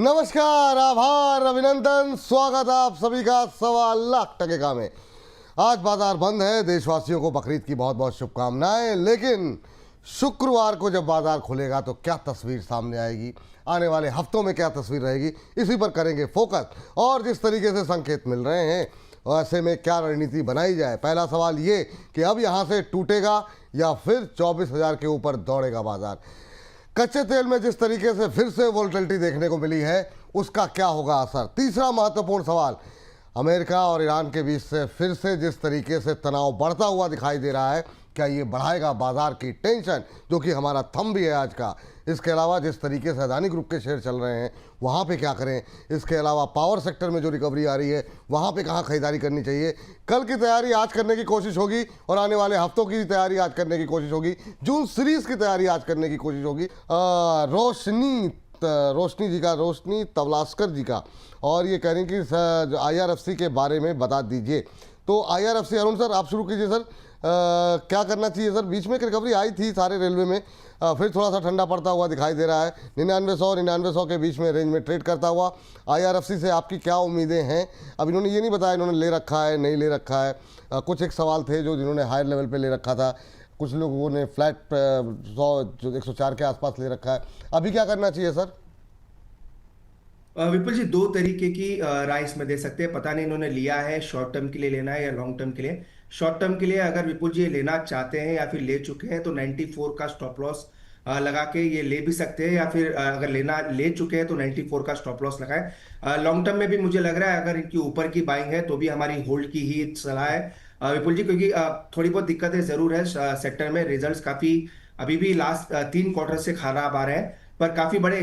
नमस्कार, आभार, अभिनंदन, स्वागत आप सभी का 1.25 लाख में। आज बाजार बंद है, देशवासियों को बकरीद की बहुत बहुत शुभकामनाएं। लेकिन शुक्रवार को जब बाजार खुलेगा तो क्या तस्वीर सामने आएगी, आने वाले हफ्तों में क्या तस्वीर रहेगी, इसी पर करेंगे फोकस। और जिस तरीके से संकेत मिल रहे हैं ऐसे में क्या रणनीति बनाई जाए। पहला सवाल ये कि अब यहाँ से टूटेगा या फिर 24,000 के ऊपर दौड़ेगा बाजार। कच्चे तेल में जिस तरीके से फिर से वोलेटिलिटी देखने को मिली है उसका क्या होगा असर। तीसरा महत्वपूर्ण सवाल, अमेरिका और ईरान के बीच से फिर से जिस तरीके से तनाव बढ़ता हुआ दिखाई दे रहा है, क्या ये बढ़ाएगा बाजार की टेंशन, जो कि हमारा थंब भी है आज का। इसके अलावा जिस तरीके से अदानी ग्रुप के शेयर चल रहे हैं वहाँ पे क्या करें। इसके अलावा पावर सेक्टर में जो रिकवरी आ रही है वहाँ पे कहाँ खरीदारी करनी चाहिए। कल की तैयारी आज करने की कोशिश होगी और आने वाले हफ्तों की तैयारी आज करने की कोशिश होगी। जून सीरीज़ की तैयारी आज करने की कोशिश होगी। रोशनी तवलास्कर जी का, और ये कह रही कि IRFC के बारे में बता दीजिए। तो IRFC, अरुण सर आप शुरू कीजिए सर। क्या करना चाहिए सर? बीच में एक रिकवरी आई थी सारे रेलवे में, फिर थोड़ा सा ठंडा पड़ता हुआ दिखाई दे रहा है। 9900 के बीच में रेंज में ट्रेड करता हुआ। IRFC से आपकी क्या उम्मीदें हैं? अब इन्होंने ये नहीं बताया इन्होंने ले रखा है नहीं ले रखा है। कुछ एक सवाल थे जो जिन्होंने हायर लेवल पे ले रखा था, कुछ लोगों ने फ्लैट 104 के आसपास ले रखा है। अभी क्या करना चाहिए सर? विपुल जी, दो तरीके की राय इसमें दे सकते हैं। पता नहीं इन्होंने लिया है शॉर्ट टर्म के लिए लेना है या लॉन्ग टर्म के लिए। शॉर्ट टर्म के लिए अगर विपुल जी ये लेना चाहते हैं या फिर ले चुके हैं तो 94 का स्टॉप लॉस लगा के ये ले भी सकते हैं, या फिर अगर लेना ले चुके हैं तो 94 का स्टॉप लॉस लगाएं। लॉन्ग टर्म में भी मुझे लग रहा है अगर इनकी ऊपर की बाइंग है तो भी हमारी होल्ड की ही सलाह है विपुल जी, क्योंकि थोड़ी बहुत दिक्कतें जरूर है सेक्टर में। रिजल्ट्स काफी अभी भी लास्ट 3 क्वार्टर से खराब आ रहे हैं, पर काफी बड़े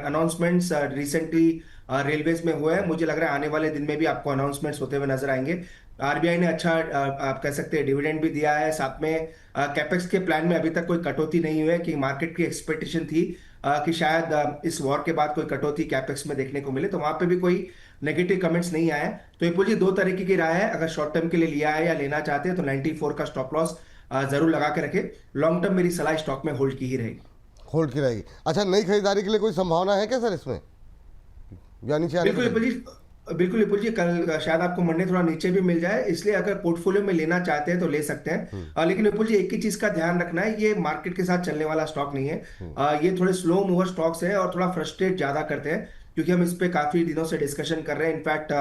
अनाउंसमेंट्स रिसेंटली रेलवेज में हुए हैं। मुझे लग रहा है आने वाले दिन में भी आपको अनाउंसमेंट्स होते हुए नजर आएंगे। RBI ने अच्छा आप कह सकते हैं डिविडेंड भी दिया है, साथ में कैपेक्स के प्लान में अभी तक कोई कटौती नहीं हुई है। कि मार्केट की एक्सपेक्टेशन थी कि शायद इस वॉर के बाद कोई कटौती कैपेक्स में देखने को मिले, तो वहां पे भी कोई नेगेटिव कमेंट्स नहीं आए। तो ये पूरी दो तरीके की राय है। अगर शॉर्ट टर्म के लिए लिया है या लेना चाहते हैं तो 94 का स्टॉप लॉस जरूर लगा के रखे। लॉन्ग टर्म मेरी सलाह स्टॉक में होल्ड की ही रहेगी। होल्ड की रहेगी। अच्छा, नई खरीदारी के लिए कोई संभावना है क्या सर इसमें, या नीचे आने बिल्कुल विपुल जी, बिल्कुल विपुल जी, कल शायद आपको मंडे थोड़ा नीचे भी मिल जाए, इसलिए अगर पोर्टफोलियो में लेना चाहते हैं तो ले सकते हैं। लेकिन विपुल जी एक ही चीज का ध्यान रखना है, ये मार्केट के साथ चलने वाला स्टॉक नहीं है। ये थोड़े स्लो मूवर स्टॉक्स है और थोड़ा फ्रस्ट्रेट ज्यादा करते हैं, क्योंकि हम इस पे काफी दिनों से डिस्कशन कर रहे हैं। इनफैक्ट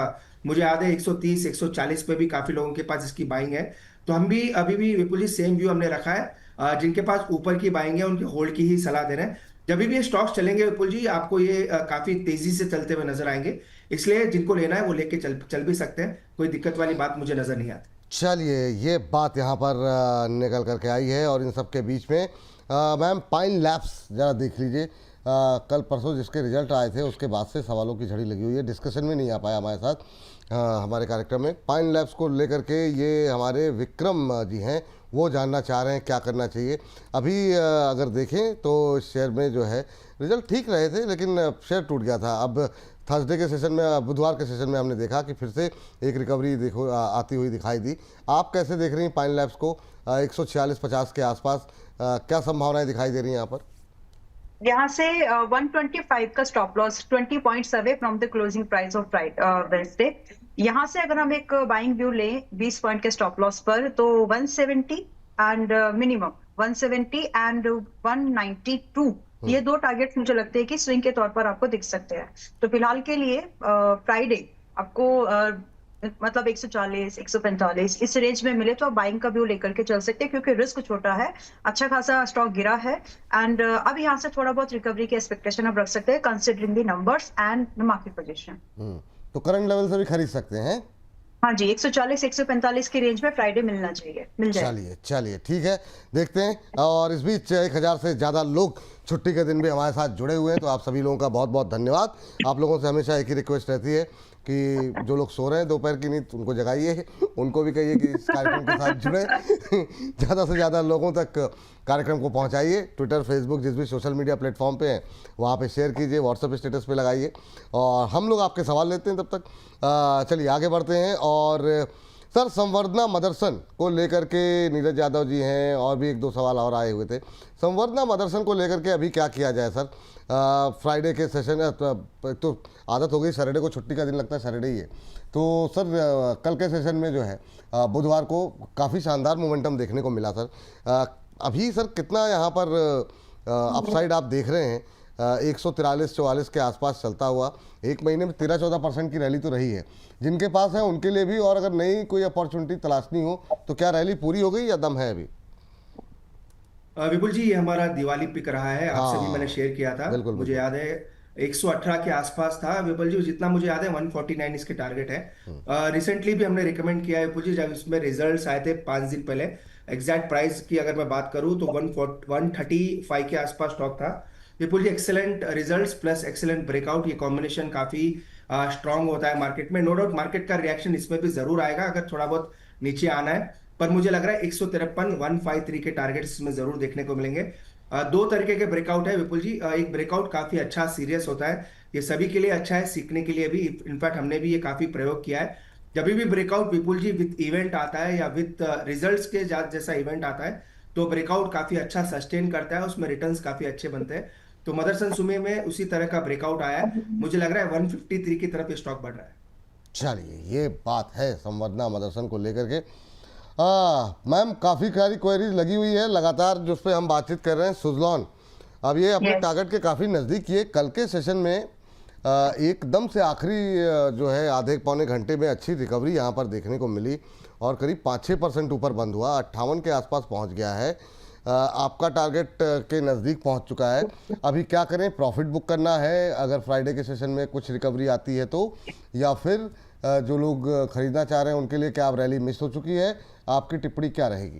मुझे याद है 130 140 पे भी काफी लोगों के पास इसकी बाइंग है। तो हम भी अभी भी विपुल जी सेम व्यू हमने रखा है। जिनके पास ऊपर की बाइंग है उनके होल्ड की ही सलाह दे रहे हैं। जब भी ये स्टॉक्स चलेंगे विपुल जी, आपको ये काफी तेजी से चलते हुए नजर आएंगे, इसलिए जिनको लेना है वो लेके चल भी सकते हैं। कोई दिक्कत वाली बात मुझे नजर नहीं आती। चलिए, ये बात यहाँ पर निकल करके आई है। और इन सब के बीच में मैम पाइन लैब्स ज़रा देख लीजिए। कल परसों जिसके रिजल्ट आए थे उसके बाद से सवालों की झड़ी लगी हुई है। डिस्कशन में नहीं आ पाया हमारे साथ हमारे कार्यक्रम में। पाइन लैब्स को लेकर के ये हमारे विक्रम जी हैं, वो जानना चाह रहे हैं क्या करना चाहिए। अभी अगर देखें तो शेयर में जो है रिजल्ट ठीक रहे थे, लेकिन शेयर टूट गया था। अब थर्सडे के सेशन में, बुधवार के सेशन में हमने देखा कि फिर से एक रिकवरी देखो आती हुई दिखाई दी। आप कैसे देख रही हैं पाइन लैब्स को? 146-50 के आसपास क्या संभावनाएं दिखाई दे रही हैं यहाँ पर? यहाँ से 125 का stop loss 20 points away from the closing price of Wednesday. यहाँ से अगर हम एक बाइंग व्यू लें 20 पॉइंट के स्टॉप लॉस पर, तो 170 एंड मिनिमम 170 एंड 192, ये दो टारगेट्स मुझे लगते हैं कि स्विंग के तौर पर आपको दिख सकते हैं। तो फिलहाल के लिए फ्राइडे आपको मतलब 140 145 इस रेंज में मिले तो आप बाइंग का व्यू लेकर के चल सकते हैं, क्योंकि रिस्क छोटा है, अच्छा खासा स्टॉक गिरा है। एंड अब यहाँ से थोड़ा बहुत रिकवरी की एक्सपेक्टेशन आप रख सकते हैं, considering the numbers and the market position. तो करंट लेवल से भी खरीद सकते हैं? हाँ जी, 140 145 की रेंज में फ्राइडे मिलना चाहिए, मिल जाए। चलिए ठीक है, देखते हैं। और इस बीच 1000 से ज़्यादा लोग छुट्टी के दिन भी हमारे साथ जुड़े हुए हैं, तो आप सभी लोगों का बहुत बहुत धन्यवाद। आप लोगों से हमेशा एक ही रिक्वेस्ट रहती है कि जो लोग सो रहे हैं दोपहर की नींद, उनको जगाइए, उनको भी कहिए कि इस कार्यक्रम के साथ जुड़े। ज़्यादा से ज़्यादा लोगों तक कार्यक्रम को पहुंचाइए। ट्विटर, फेसबुक, जिस भी सोशल मीडिया प्लेटफॉर्म पे हैं वहाँ पे शेयर कीजिए, व्हाट्सएप स्टेटस पे लगाइए, और हम लोग आपके सवाल लेते हैं। तब तक चलिए आगे बढ़ते हैं। और सर संवर्धना मदरसन को लेकर के नीरज यादव जी हैं और भी एक दो सवाल और आए हुए थे। संवर्धना मदरसन को लेकर के अभी क्या किया जाए सर? फ्राइडे के सेशन तो आदत हो गई, सैटरडे को छुट्टी का दिन लगता है, सैटरडे ही है। तो सर कल के सेशन में जो है बुधवार को काफ़ी शानदार मोमेंटम देखने को मिला सर। अभी सर कितना यहाँ पर अपसाइड आप देख रहे हैं? 143-44 के आसपास चलता हुआ एक महीने में 13-14% की रैली तो रही है। जिनके पास है उनके लिए भी, और अगर नई कोई अपॉर्चुनिटी तलाशनी हो तो क्या रैली पूरी हो गई या दम है अभी? विपुल जी, ये हमारा दिवाली पिक रहा है, आपसे भी हाँ, मैंने शेयर किया था। बिल्कुल मुझे बिल्कुल। याद है 118 के आसपास था विपुल जी, जितना मुझे याद है 149 इसके टारगेट है। रिसेंटली भी हमने रिकमेंड किया है विपुल जी, जब इसमें रिजल्ट्स आए थे 5 दिन पहले। एग्जैक्ट प्राइस की अगर मैं बात करूं तो 135 के आसपास स्टॉक था Vipul ji. Excellent results plus excellent breakout, ये कॉम्बिनेशन काफी स्ट्रांग होता है मार्केट में। नो डाउट मार्केट का रिएक्शन इसमें भी जरूर आएगा अगर थोड़ा बहुत नीचे आना है, पर मुझे लग रहा है 153-153 के टारगेट्स इसमें जरूर देखने को मिलेंगे। दो तरीके के ब्रेकआउट है विपुल जी। एक ब्रेकआउट काफी अच्छा सीरियस होता है, ये सभी के लिए अच्छा है, सीखने के लिए भी। इनफैक्ट हमने भी ये काफी प्रयोग किया है। जब भी breakout Vipul ji with event आता है या विद रिजल्ट्स के जैसा इवेंट आता है तो ब्रेकआउट काफी अच्छा सस्टेन करता है, उसमें रिटर्न्स काफी अच्छे बनते हैं। तो मदरसन सुमे में उसी तरह का ब्रेकआउट आया है, मुझे लग रहा है 153 की तरफ ये स्टॉक बढ़ रहा है। चलिए, ये बात है संवर्धना मदरसन को लेकर के। मैम काफ़ी सारी क्वेरीज लगी हुई है लगातार जिस पे हम बातचीत कर रहे हैं। सुजलॉन अब ये अपने Yes. टारगेट के काफ़ी नज़दीक ये कल के सेशन में एकदम से आखिरी जो है आधे पौने घंटे में अच्छी रिकवरी यहाँ पर देखने को मिली और करीब 5-6% ऊपर बंद हुआ, 58 के आसपास पहुँच गया है। आपका टारगेट के नज़दीक पहुँच चुका है। अभी क्या करें? प्रॉफिट बुक करना है अगर फ्राइडे के सेशन में कुछ रिकवरी आती है तो, या फिर जो लोग खरीदना चाह रहे हैं उनके लिए क्या अब रैली मिस हो चुकी है? आपकी टिप्पणी क्या रहेगी?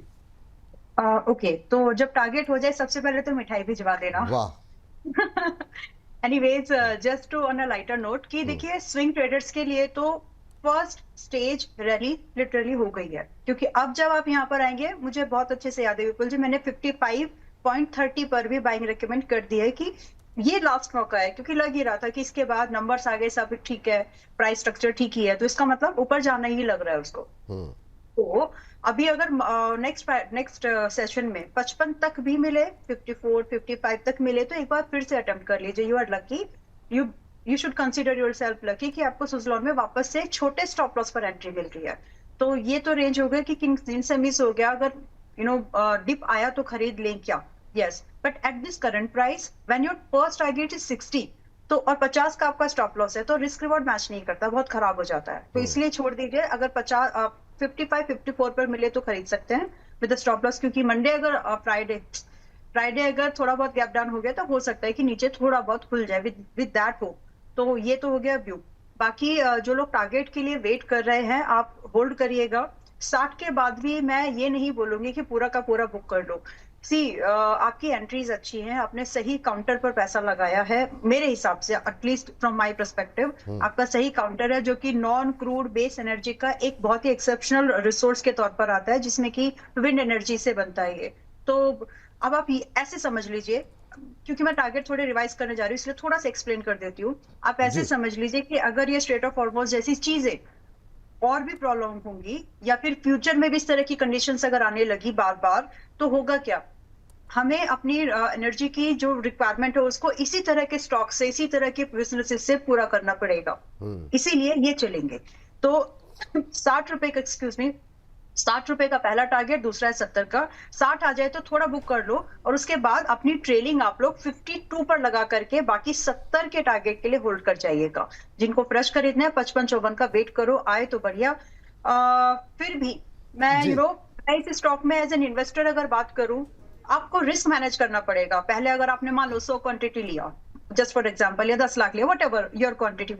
ओके, तो जब टारगेट हो जाए सबसे पहले तो मिठाई भिजवा देना। वाह। Anyways, just to on a lighter note कि देखिए स्विंग ट्रेडर्स के लिए तो फर्स्ट स्टेज रैली लिटरली हो गई है, क्योंकि अब जब आप यहाँ पर आएंगे, मुझे बहुत अच्छे से याद है विपुल जी, मैंने 55.30 पर भी बाइंग रेकमेंड कर दिया है कि ये लास्ट मौका है, क्योंकि लग ही रहा था कि इसके बाद नंबर्स आ गए, सब ठीक है, प्राइस स्ट्रक्चर ठीक ही है, तो इसका मतलब ऊपर जाना ही लग रहा है उसको। हम्म। तो अभी अगर नेक्स्ट सेशन में 55 तक भी मिले, 54-55 तक मिले, तो एक बार फिर से अटेम्प्ट कर लीजिए। You are lucky, you should consider yourself lucky कि आपको सुजलॉन में वापस से छोटे स्टॉप लॉस पर एंट्री मिल रही है। तो ये तो रेंज हो गया कि किन दिन से मिस हो गया। अगर डिप आया तो खरीद लें क्या? Yes, but at this current price when your first target is 60 तो और 50 का आपका स्टॉप लॉस है, तो रिस्क रिवॉर्ड मैच नहीं करता, बहुत खराब हो जाता है। तो इसलिए छोड़ दीजिए। अगर 55-54 पर मिले तो खरीद सकते हैं विद स्टॉप लॉस, क्योंकि मंडे अगर फ्राइडे अगर थोड़ा बहुत गैप डाउन हो गया तो हो सकता है कि नीचे थोड़ा बहुत खुल जाए विद दैट हो। तो ये तो हो गया व्यू। बाकी जो लोग टारगेट के लिए वेट कर रहे हैं, आप होल्ड करिएगा। 60 के बाद भी मैं ये नहीं बोलूंगी कि पूरा का पूरा बुक कर लो। आपकी एंट्रीज अच्छी हैं, आपने सही काउंटर पर पैसा लगाया है मेरे हिसाब से, एटलीस्ट फ्रॉम माय पर्सपेक्टिव। आपका सही काउंटर है जो कि नॉन क्रूड बेस एनर्जी का एक बहुत ही एक्सेप्शनल रिसोर्स के तौर पर आता है, जिसमें कि विंड एनर्जी से बनता है ये। तो अब आप ऐसे समझ लीजिए, क्योंकि मैं टारगेट थोड़े रिवाइज करने जा रही हूँ इसलिए थोड़ा सा एक्सप्लेन कर देती हूँ। आप ऐसे समझ लीजिए कि अगर ये स्ट्रेट ऑफ हॉर्मुज़ जैसी चीजें और भी प्रॉब्लम होंगी, या फिर फ्यूचर में भी इस तरह की कंडीशंस अगर आने लगी बार बार, तो होगा क्या? हमें अपनी एनर्जी की जो रिक्वायरमेंट है उसको इसी तरह के स्टॉक से, इसी तरह के बिजनेसेस से पूरा करना पड़ेगा। इसीलिए ये चलेंगे। तो 60 रुपए का, एक्सक्यूज मी, 60 रुपए का पहला टारगेट, दूसरा है 70 का। 60 आ जाए तो थोड़ा बुक कर लो, और उसके बाद अपनी ट्रेलिंग आप लोग 52 पर लगा करके बाकी 70 के टारगेट के लिए होल्ड कर जाइएगा। जिनको फ्रेश खरीदना है 55-54 का वेट करो, आए तो बढ़िया। फिर भी मैं इस स्टॉक में एज एन इन्वेस्टर अगर बात करूं, आपको रिस्क मैनेज करना पड़ेगा। पहले अगर आपने मान लो 100 क्वांटिटी लिया जस्ट फॉर एग्जांपल, या 10 लाख लिया, व्हाटएवर योर क्वांटिटी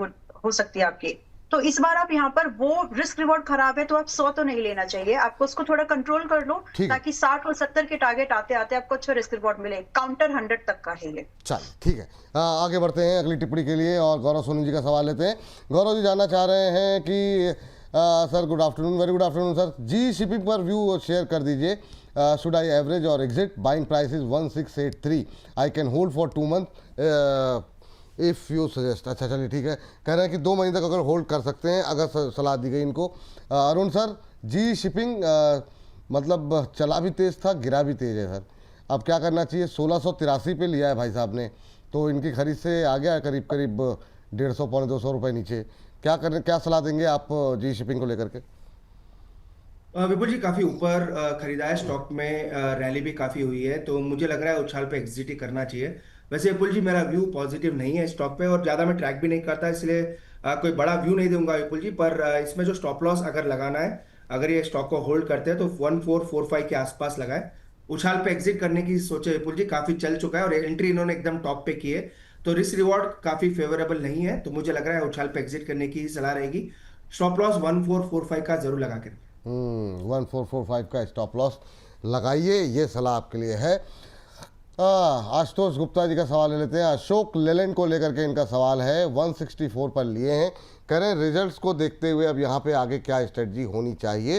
हो सकती है आपकी, तो इस बार आप यहाँ पर वो रिस्क रिवॉर्ड खराब है तो आप 100 तो नहीं लेना चाहिए, आपको उसको थोड़ा कंट्रोल कर लो ताकि 60 और 70 के टारगेट आते आते आपको अच्छा रिस्क रिवॉर्ड मिले। काउंटर 100 तक का है ये। चलिए ठीक है, आगे बढ़ते हैं अगली टिप्पणी के लिए और गौरव सोनी जी का सवाल लेते हैं। गौरव जी जानना चाह रहे हैं कि sir good afternoon, very good afternoon sir. जी शिपिंग पर व्यू शेयर कर दीजिए। शुड आई एवरेज और exit? Buying price is 1683, I can hold for 2 month. If you suggest. अच्छा चलिए ठीक है, कह रहे हैं कि 2 महीने तक अगर होल्ड कर सकते हैं अगर सलाह दी गई इनको। अरुण सर, जी शिपिंग मतलब चला भी तेज़ था, गिरा भी तेज़ है सर, अब क्या करना चाहिए? 1683 पे लिया है भाई साहब ने, तो इनकी खरीद से आ गया करीब करीब 150 पौने 200 रुपये नीचे। क्या सलाह देंगे आप जी शिपिंग को लेकर के? विपुल जी काफी ऊपर खरीदा है स्टॉक में, रैली भी काफी हुई है, तो मुझे लग रहा है उछाल पे एग्जिट ही करना चाहिए। वैसे विपुल जी मेरा व्यू पॉजिटिव नहीं है स्टॉक पे, और ज्यादा मैं ट्रैक भी नहीं करता, इसलिए कोई बड़ा व्यू नहीं दूंगा विपुल जी। पर इसमें जो स्टॉप लॉस अगर लगाना है, अगर ये स्टॉक को होल्ड करते हैं तो 1445 के आसपास लगाए, उछाल पे एग्जिट करने की सोचे विपुल जी। काफी चल चुका है और एंट्री इन्होंने एकदम टॉप पे की है, तो रिस्क रिवॉर्ड काफी फेवरेबल नहीं है, तो मुझे लग रहा है उछाल पे एग्जिट करने की सलाह रहेगी। स्टॉप लॉस 1445 का जरूर लगा के रखें। 1445 का स्टॉप लॉस लगाइए, ये सलाह आपके लिए है। आशुतोष गुप्ता जी का सवाल ले लेते हैं। अशोक लेलैंड को लेकर के इनका सवाल है, 164 पर लिए हैं, कह रहे हैं रिजल्ट्स को देखते हुए अब यहाँ पे आगे क्या स्ट्रेटजी होनी चाहिए।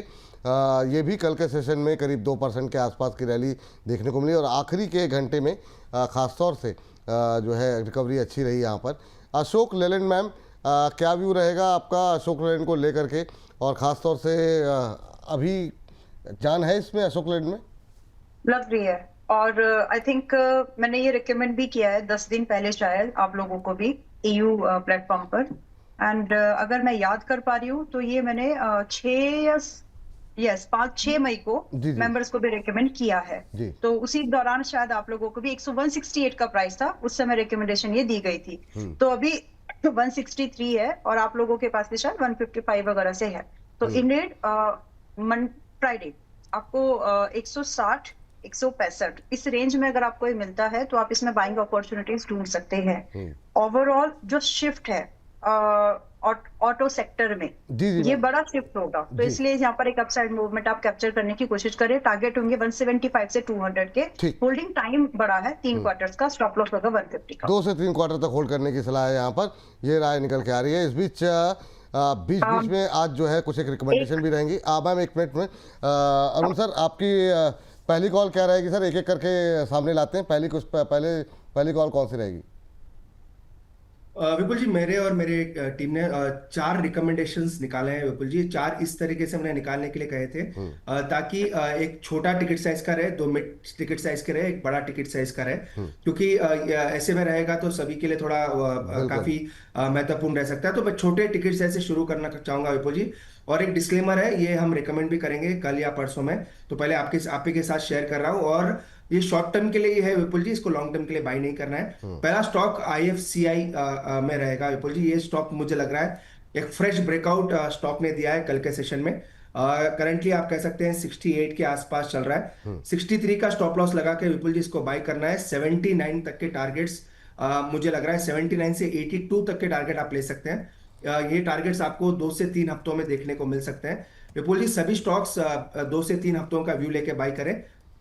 ये भी कल के सेशन में करीब 2% के आसपास की रैली देखने को मिली और आखिरी के घंटे में ख़ासतौर से जो है रिकवरी अच्छी रही यहाँ पर। अशोक लेलैंड मैम, क्या व्यू रहेगा आपका अशोक लेलैंड को लेकर के, और ख़ास तौर से अभी जान है इसमें अशोक लेलैंड में? लग रही है, और आई थिंक मैंने ये रिकमेंड भी किया है 10 दिन पहले शायद आप लोगों को भी EU प्लेटफॉर्म पर। एंड अगर मैं याद कर पा रही हूँ तो ये मैंने 5-6 मई को जी। मेंबर्स को भी रिकमेंड किया है जी। तो उसी दौरान शायद आप लोगों को भी 168 का प्राइस था, उस समय रिकमेंडेशन ये दी गई थी। तो अभी 163 है और आप लोगों के पास भी शायद 155 वगैरह से है। तो इंडेड फ्राइडे आपको 160 165 इस रेंज में अगर आपको ये मिलता है तो आप इसमें बाइंग अपॉर्चुनिटीज ढूंढ सकते हैं। ओवरऑल जो शिफ्ट है ऑटो सेक्टर में, ये बड़ा शिफ्ट होगा, तो इसलिए यहाँ पर एक अपसाइड मूवमेंट आप कैप्चर करने की कोशिश करें। टारगेट होंगे 175 से 200 के। होल्डिंग टाइम बड़ा है 3 क्वार्टर्स का, स्टॉप लॉस होगा 150 का। 2 से 3 क्वार्टर तक होल्ड करने की सलाह है यहाँ पर, ये राय निकल के आ रही है। इस बीच बीच में आज जो है कुछ एक रिकमेंडेशन भी रहेंगी। मैम 1 मिनट में अरुण सर, आपकी पहली कॉल क्या रहेगी सर? एक एक करके सामने लाते हैं। पहली कॉल कौन सी रहेगी? विपुल जी मेरे और मेरे टीम ने 4 रिकमेंडेशंस निकाले हैं विपुल जी। 4 इस तरीके से हमने निकालने के लिए कहे थे ताकि एक छोटा टिकट साइज का रहे, 2 मिड टिकट साइज के रहे, एक बड़ा टिकट साइज का रहे, क्योंकि ऐसे में रहेगा तो सभी के लिए थोड़ा काफी महत्वपूर्ण रह सकता है। तो मैं छोटे टिकट साइज से शुरू करना चाहूंगा विपुल जी। और एक डिस्क्लेमर है, ये हम रिकमेंड भी करेंगे कल या परसों में, तो पहले आप ही के साथ शेयर कर रहा हूँ। और ये शॉर्ट टर्म के लिए ही है विपुल जी, इसको लॉन्ग टर्म के लिए बाय नहीं करना है। पहला स्टॉक IFCI में रहेगा विपुल जी। ये स्टॉक मुझे लग रहा है एक फ्रेश ब्रेकआउट स्टॉक ने दिया है कल के सेशन में। करंटली आप कह सकते हैं 68 के आसपास चल रहा है। 63 का स्टॉप लॉस लगा के विपुल जी इसको बाय करना है। 79 तक के टारगेट्स मुझे लग रहा है 79 से 82 तक के टारगेट आप ले सकते हैं। ये टारगेट्स आपको 2 से 3 हफ्तों में देखने को मिल सकते हैं विपुल जी। सभी स्टॉक्स 2 से 3 हफ्तों का व्यू लेके बाय करें।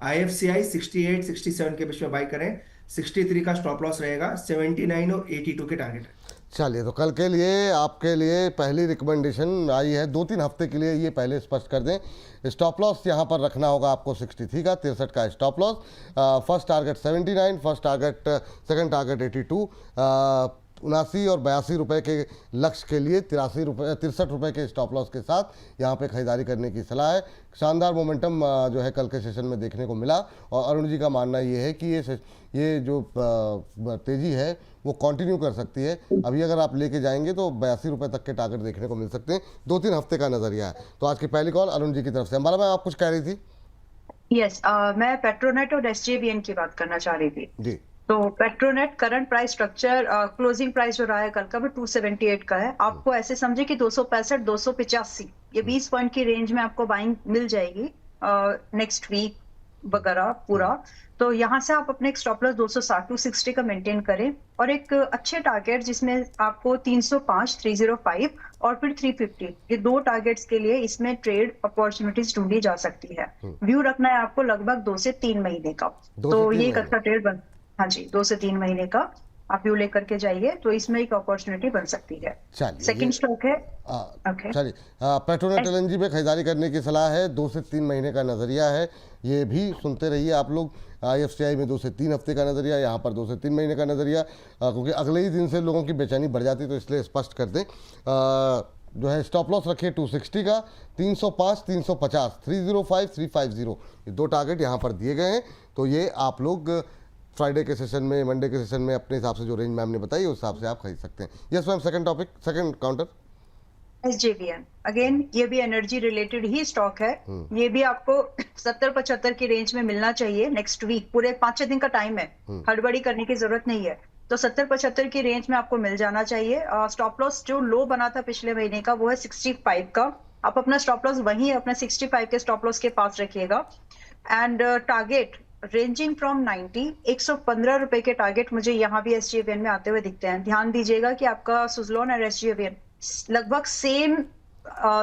IFCI 68 67 के बीच में बाय करें। 63 का स्टॉप लॉस रहेगा, 79 और 82 के टारगेट है। चलिए, तो कल के लिए आपके लिए पहली रिकमेंडेशन आई है, 2-3 हफ्ते के लिए ये पहले स्पष्ट कर दें। स्टॉप लॉस यहाँ पर रखना होगा आपको 63 का, 63 का stop loss. First target 79, first target, second target 82, 79 और 82 रुपये के लक्ष्य के लिए 63 रुपये के स्टॉप लॉस के साथ यहाँ पे खरीदारी करने की सलाह है। शानदार मोमेंटम जो है कल के सेशन में देखने को मिला और अरुण जी का मानना ये है कि ये जो तेज़ी है वो कंटिन्यू कर सकती है। अभी अगर आप लेके जाएंगे तो 82 रुपये तक के टारगेट देखने को मिल सकते हैं। 2-3 हफ्ते का नज़रिया है। तो आज की पहली कॉल अरुण जी की तरफ से। हमारा मैम आप कुछ कह रही थी? यस, मैं पेट्रोनेट और SJVN की बात करना चाह रही थी जी। तो Petronet current price structure, closing price जो रहा है कल का वो 278 का है। आपको ऐसे समझे कि 265 285 ये 20 पॉइंट की रेंज में आपको बाइंग मिल जाएगी नेक्स्ट वीक वगैरह पूरा। तो यहाँ से आप अपने स्टॉप लॉस 260 260 का मेंटेन करें और एक अच्छे टारगेट जिसमें आपको 305 305 और फिर 350, ये 2 टारगेट्स के लिए इसमें ट्रेड अपॉर्चुनिटीज ढूंढी जा सकती है। व्यू रखना है आपको लगभग 2 से 3 महीने का, तो ये एक अच्छा ट्रेड बन, हाँ जी, 2 से 3 महीने का। आप व्यू लेकर के जाइए, तो इसमें एक अपॉर्चुनिटी बन सकती है। चलिए सेकंड स्टॉक है ओके चलिए पेट्रोनेट एलएनजी पे खरीदारी करने की सलाह है, 2 से 3 महीने का नज़रिया है, ये भी सुनते रहिए आप लोग। IFCI में 2 से 3 हफ्ते का नज़रिया, यहाँ पर 2 से 3 महीने का नज़रिया, क्योंकि अगले ही दिन से लोगों की बेचैनी बढ़ जाती है, तो इसलिए स्पष्ट कर दें। जो है स्टॉप लॉस रखिए 260 का, 305, 350, 305, 350, ये 2 टारगेट यहाँ पर दिए गए हैं। तो ये आप लोग फ्राइडे के सेशन में, मंडे के सेशन में अपने हिसाब से जो रेंज मैम ने बताई उस हिसाब से आप खरीद सकते हैं। Yes ma'am, second topic, second counter SJVN, again ये भी एनर्जी रिलेटेड ही स्टॉक है। ये भी आपको 70-75 की रेंज में मिलना चाहिए नेक्स्ट वीक। पूरे 5-6 दिन का टाइम है, हड़बड़ी करने की जरूरत नहीं है। तो 70-75 की रेंज में आपको मिल जाना चाहिए। स्टॉप लॉस जो लो बना था पिछले महीने का वो है 65 का। आप अपना स्टॉप लॉस वही अपना 65 के स्टॉप लॉस के पास रखिएगा। एंड टारगेट रेंजिंग फ्रॉम 90, 115 रुपए के टारगेट मुझे यहाँ भी SJVN में आते हुए दिखते हैं। ध्यान दीजिएगा कि आपका सुजलॉन और SJVN लगभग सेम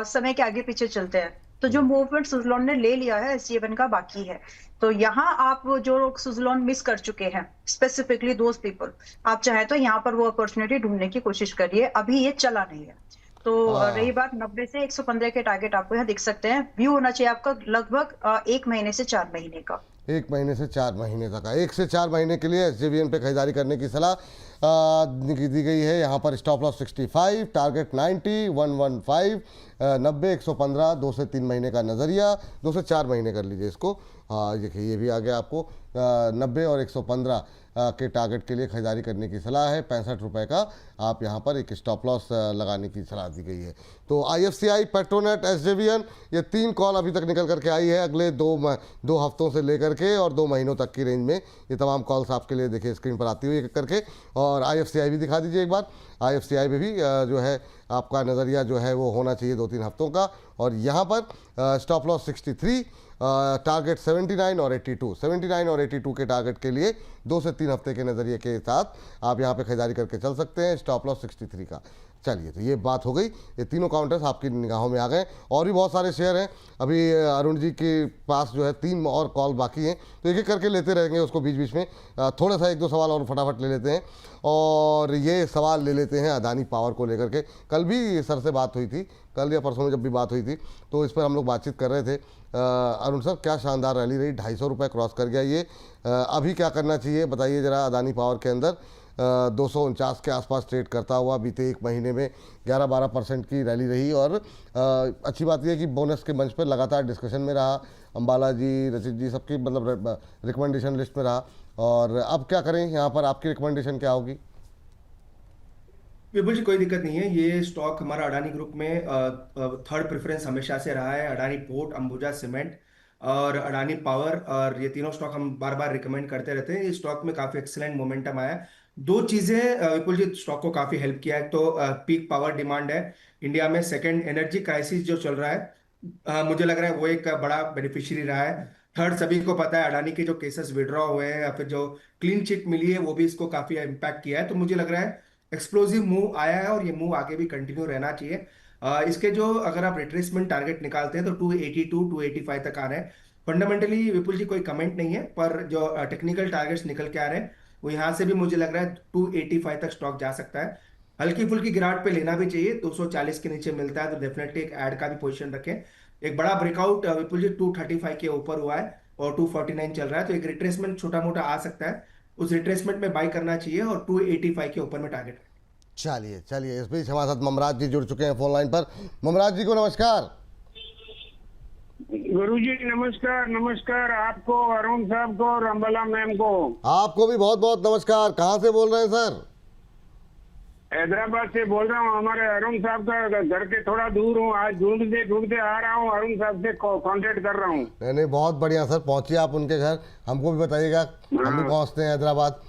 समय के आगे पीछे चलते हैं, तो जो मूवमेंट सुजलॉन ने ले लिया है SJVN का बाकी है। तो यहाँ आप जो लोग सुजलॉन मिस कर चुके हैं, स्पेसिफिकली दोज पीपल, आप चाहे तो यहाँ पर वो अपॉर्चुनिटी ढूंढने की कोशिश करिए, अभी ये चला नहीं है। तो रही बात 90 से 115 के टारगेट आपको यहाँ दिख सकते हैं। व्यू होना चाहिए आपका लगभग 1 महीने से 4 महीने का। 1 महीने से 4 महीने तक, 1 से 4 महीने के लिए SJVN पे खरीदारी करने की सलाह दी गई है। यहाँ पर स्टॉप लॉस 65, टारगेट 90, 115, 90, 115, 2 से 3 महीने का नज़रिया, 2 से 4 महीने कर लीजिए इसको। देखिए ये भी आ गया आपको 90 और 115 के टारगेट के लिए खरीदारी करने की सलाह है। 65 रुपये का आप यहाँ पर एक स्टॉप लॉस लगाने की सलाह दी गई है। तो IFCI, पेट्रोनेट, SJVN, ये 3 कॉल अभी तक निकल करके आई है अगले 2 हफ्तों से लेकर के और 2 महीनों तक की रेंज में। ये तमाम कॉल्स आपके लिए देखिए स्क्रीन पर आती हुई करके। और IFCI भी दिखा दीजिए एक बार। IFCI में भी जो है आपका नज़रिया जो है वो होना चाहिए 2-3 हफ्तों का। और यहाँ पर स्टॉप लॉस 63, टारगेट 79 और 82, 79 और 82 के टारगेट के लिए 2 से 3 हफ्ते के नज़रिए के साथ आप यहाँ पे खरीदारी करके चल सकते हैं। स्टॉप लॉस 63 का। चलिए, तो ये बात हो गई। ये तीनों काउंटर्स आपकी निगाहों में आ गए। और भी बहुत सारे शेयर हैं, अभी अरुण जी के पास जो है 3 और कॉल बाकी हैं, तो एक एक करके लेते रहेंगे उसको बीच बीच में। थोड़ा सा 1-2 सवाल और फटाफट ले लेते हैं। और ये सवाल ले लेते हैं अदानी पावर को लेकर के। कल भी सर से बात हुई थी, कल या परसों में जब भी बात हुई थी, तो इस पर हम लोग बातचीत कर रहे थे। अरुण सर, क्या शानदार रैली रही, 250 रुपये क्रॉस कर गया ये। अभी क्या करना चाहिए बताइए ज़रा। अदानी पावर के अंदर 249 के आसपास ट्रेड करता हुआ बीते 1 महीने में 11-12% की रैली रही। और अच्छी बात यह है कि बोनस के मंच पर लगातार डिस्कशन में रहा। अंबाला जी, रचित जी, सबकी मतलब रिकमेंडेशन लिस्ट में रहा। और अब क्या करें, यहाँ पर आपकी रिकमेंडेशन क्या होगी? विपुल जी, कोई दिक्कत नहीं है। ये स्टॉक हमारा अडानी ग्रुप में थर्ड प्रेफरेंस हमेशा से रहा है। अडानी पोर्ट, अंबुजा सीमेंट और अडानी पावर, और ये तीनों स्टॉक हम बार बार रिकमेंड करते रहते हैं। इस स्टॉक में काफी एक्सीलेंट मोमेंटम आया। 2 चीजें विपुल जी स्टॉक को काफी हेल्प किया है। तो पीक पावर डिमांड है इंडिया में। सेकंड, एनर्जी क्राइसिस जो चल रहा है, मुझे लग रहा है वो एक बड़ा बेनिफिशियरी रहा है। थर्ड, सभी को पता है अडानी के जो केसेस विड्रॉ हुए हैं या फिर जो क्लीन चिट मिली है वो भी इसको काफी इम्पैक्ट किया है। तो मुझे लग रहा है एक्सप्लोसिव मूव आया है और ये मूव आगे भी कंटिन्यू रहना चाहिए। इसके जो अगर आप रिट्रेसमेंट टारगेट निकालते हैं तो 282, 285 तक आ रहे हैं। फंडामेंटली विपुल जी कोई कमेंट नहीं है, पर जो टेक्निकल टारगेट्स निकल के आ रहे हैं वो यहाँ से भी मुझे लग रहा है 285 तक स्टॉक जा सकता है। हल्की फुल्की गिरावट पे लेना भी चाहिए। 240 के नीचे मिलता है तो डेफिनेटली एक ऐड का भी पोजीशन रखें। एक बड़ा ब्रेकआउट विपुल जी 235 के ऊपर हुआ है और 249 चल रहा है, तो एक रिट्रेसमेंट छोटा मोटा आ सकता है। उस रिट्रेसमेंट में बाई करना चाहिए और 285 के ऊपर में टारगेट। चलिए चलिए, इस बीच हमारे साथ ममराज जी जुड़ चुके हैं फोन लाइन पर। ममराज जी को नमस्कार। गुरुजी नमस्कार। नमस्कार आपको, अरुण साहब को और अंबाला मैम को। आपको भी बहुत बहुत नमस्कार। कहाँ से बोल रहे हैं सर? हैदराबाद से बोल रहा हूँ। हमारे अरुण साहब का घर के थोड़ा दूर हूँ, आज ढूंढते ढूंढते आ रहा हूँ, अरुण साहब से कांटेक्ट कर रहा हूँ। नहीं, बहुत बढ़िया सर, पहुंचिए आप उनके घर, हमको भी बताइएगा, हम भी पहुंचते हैं हैदराबाद।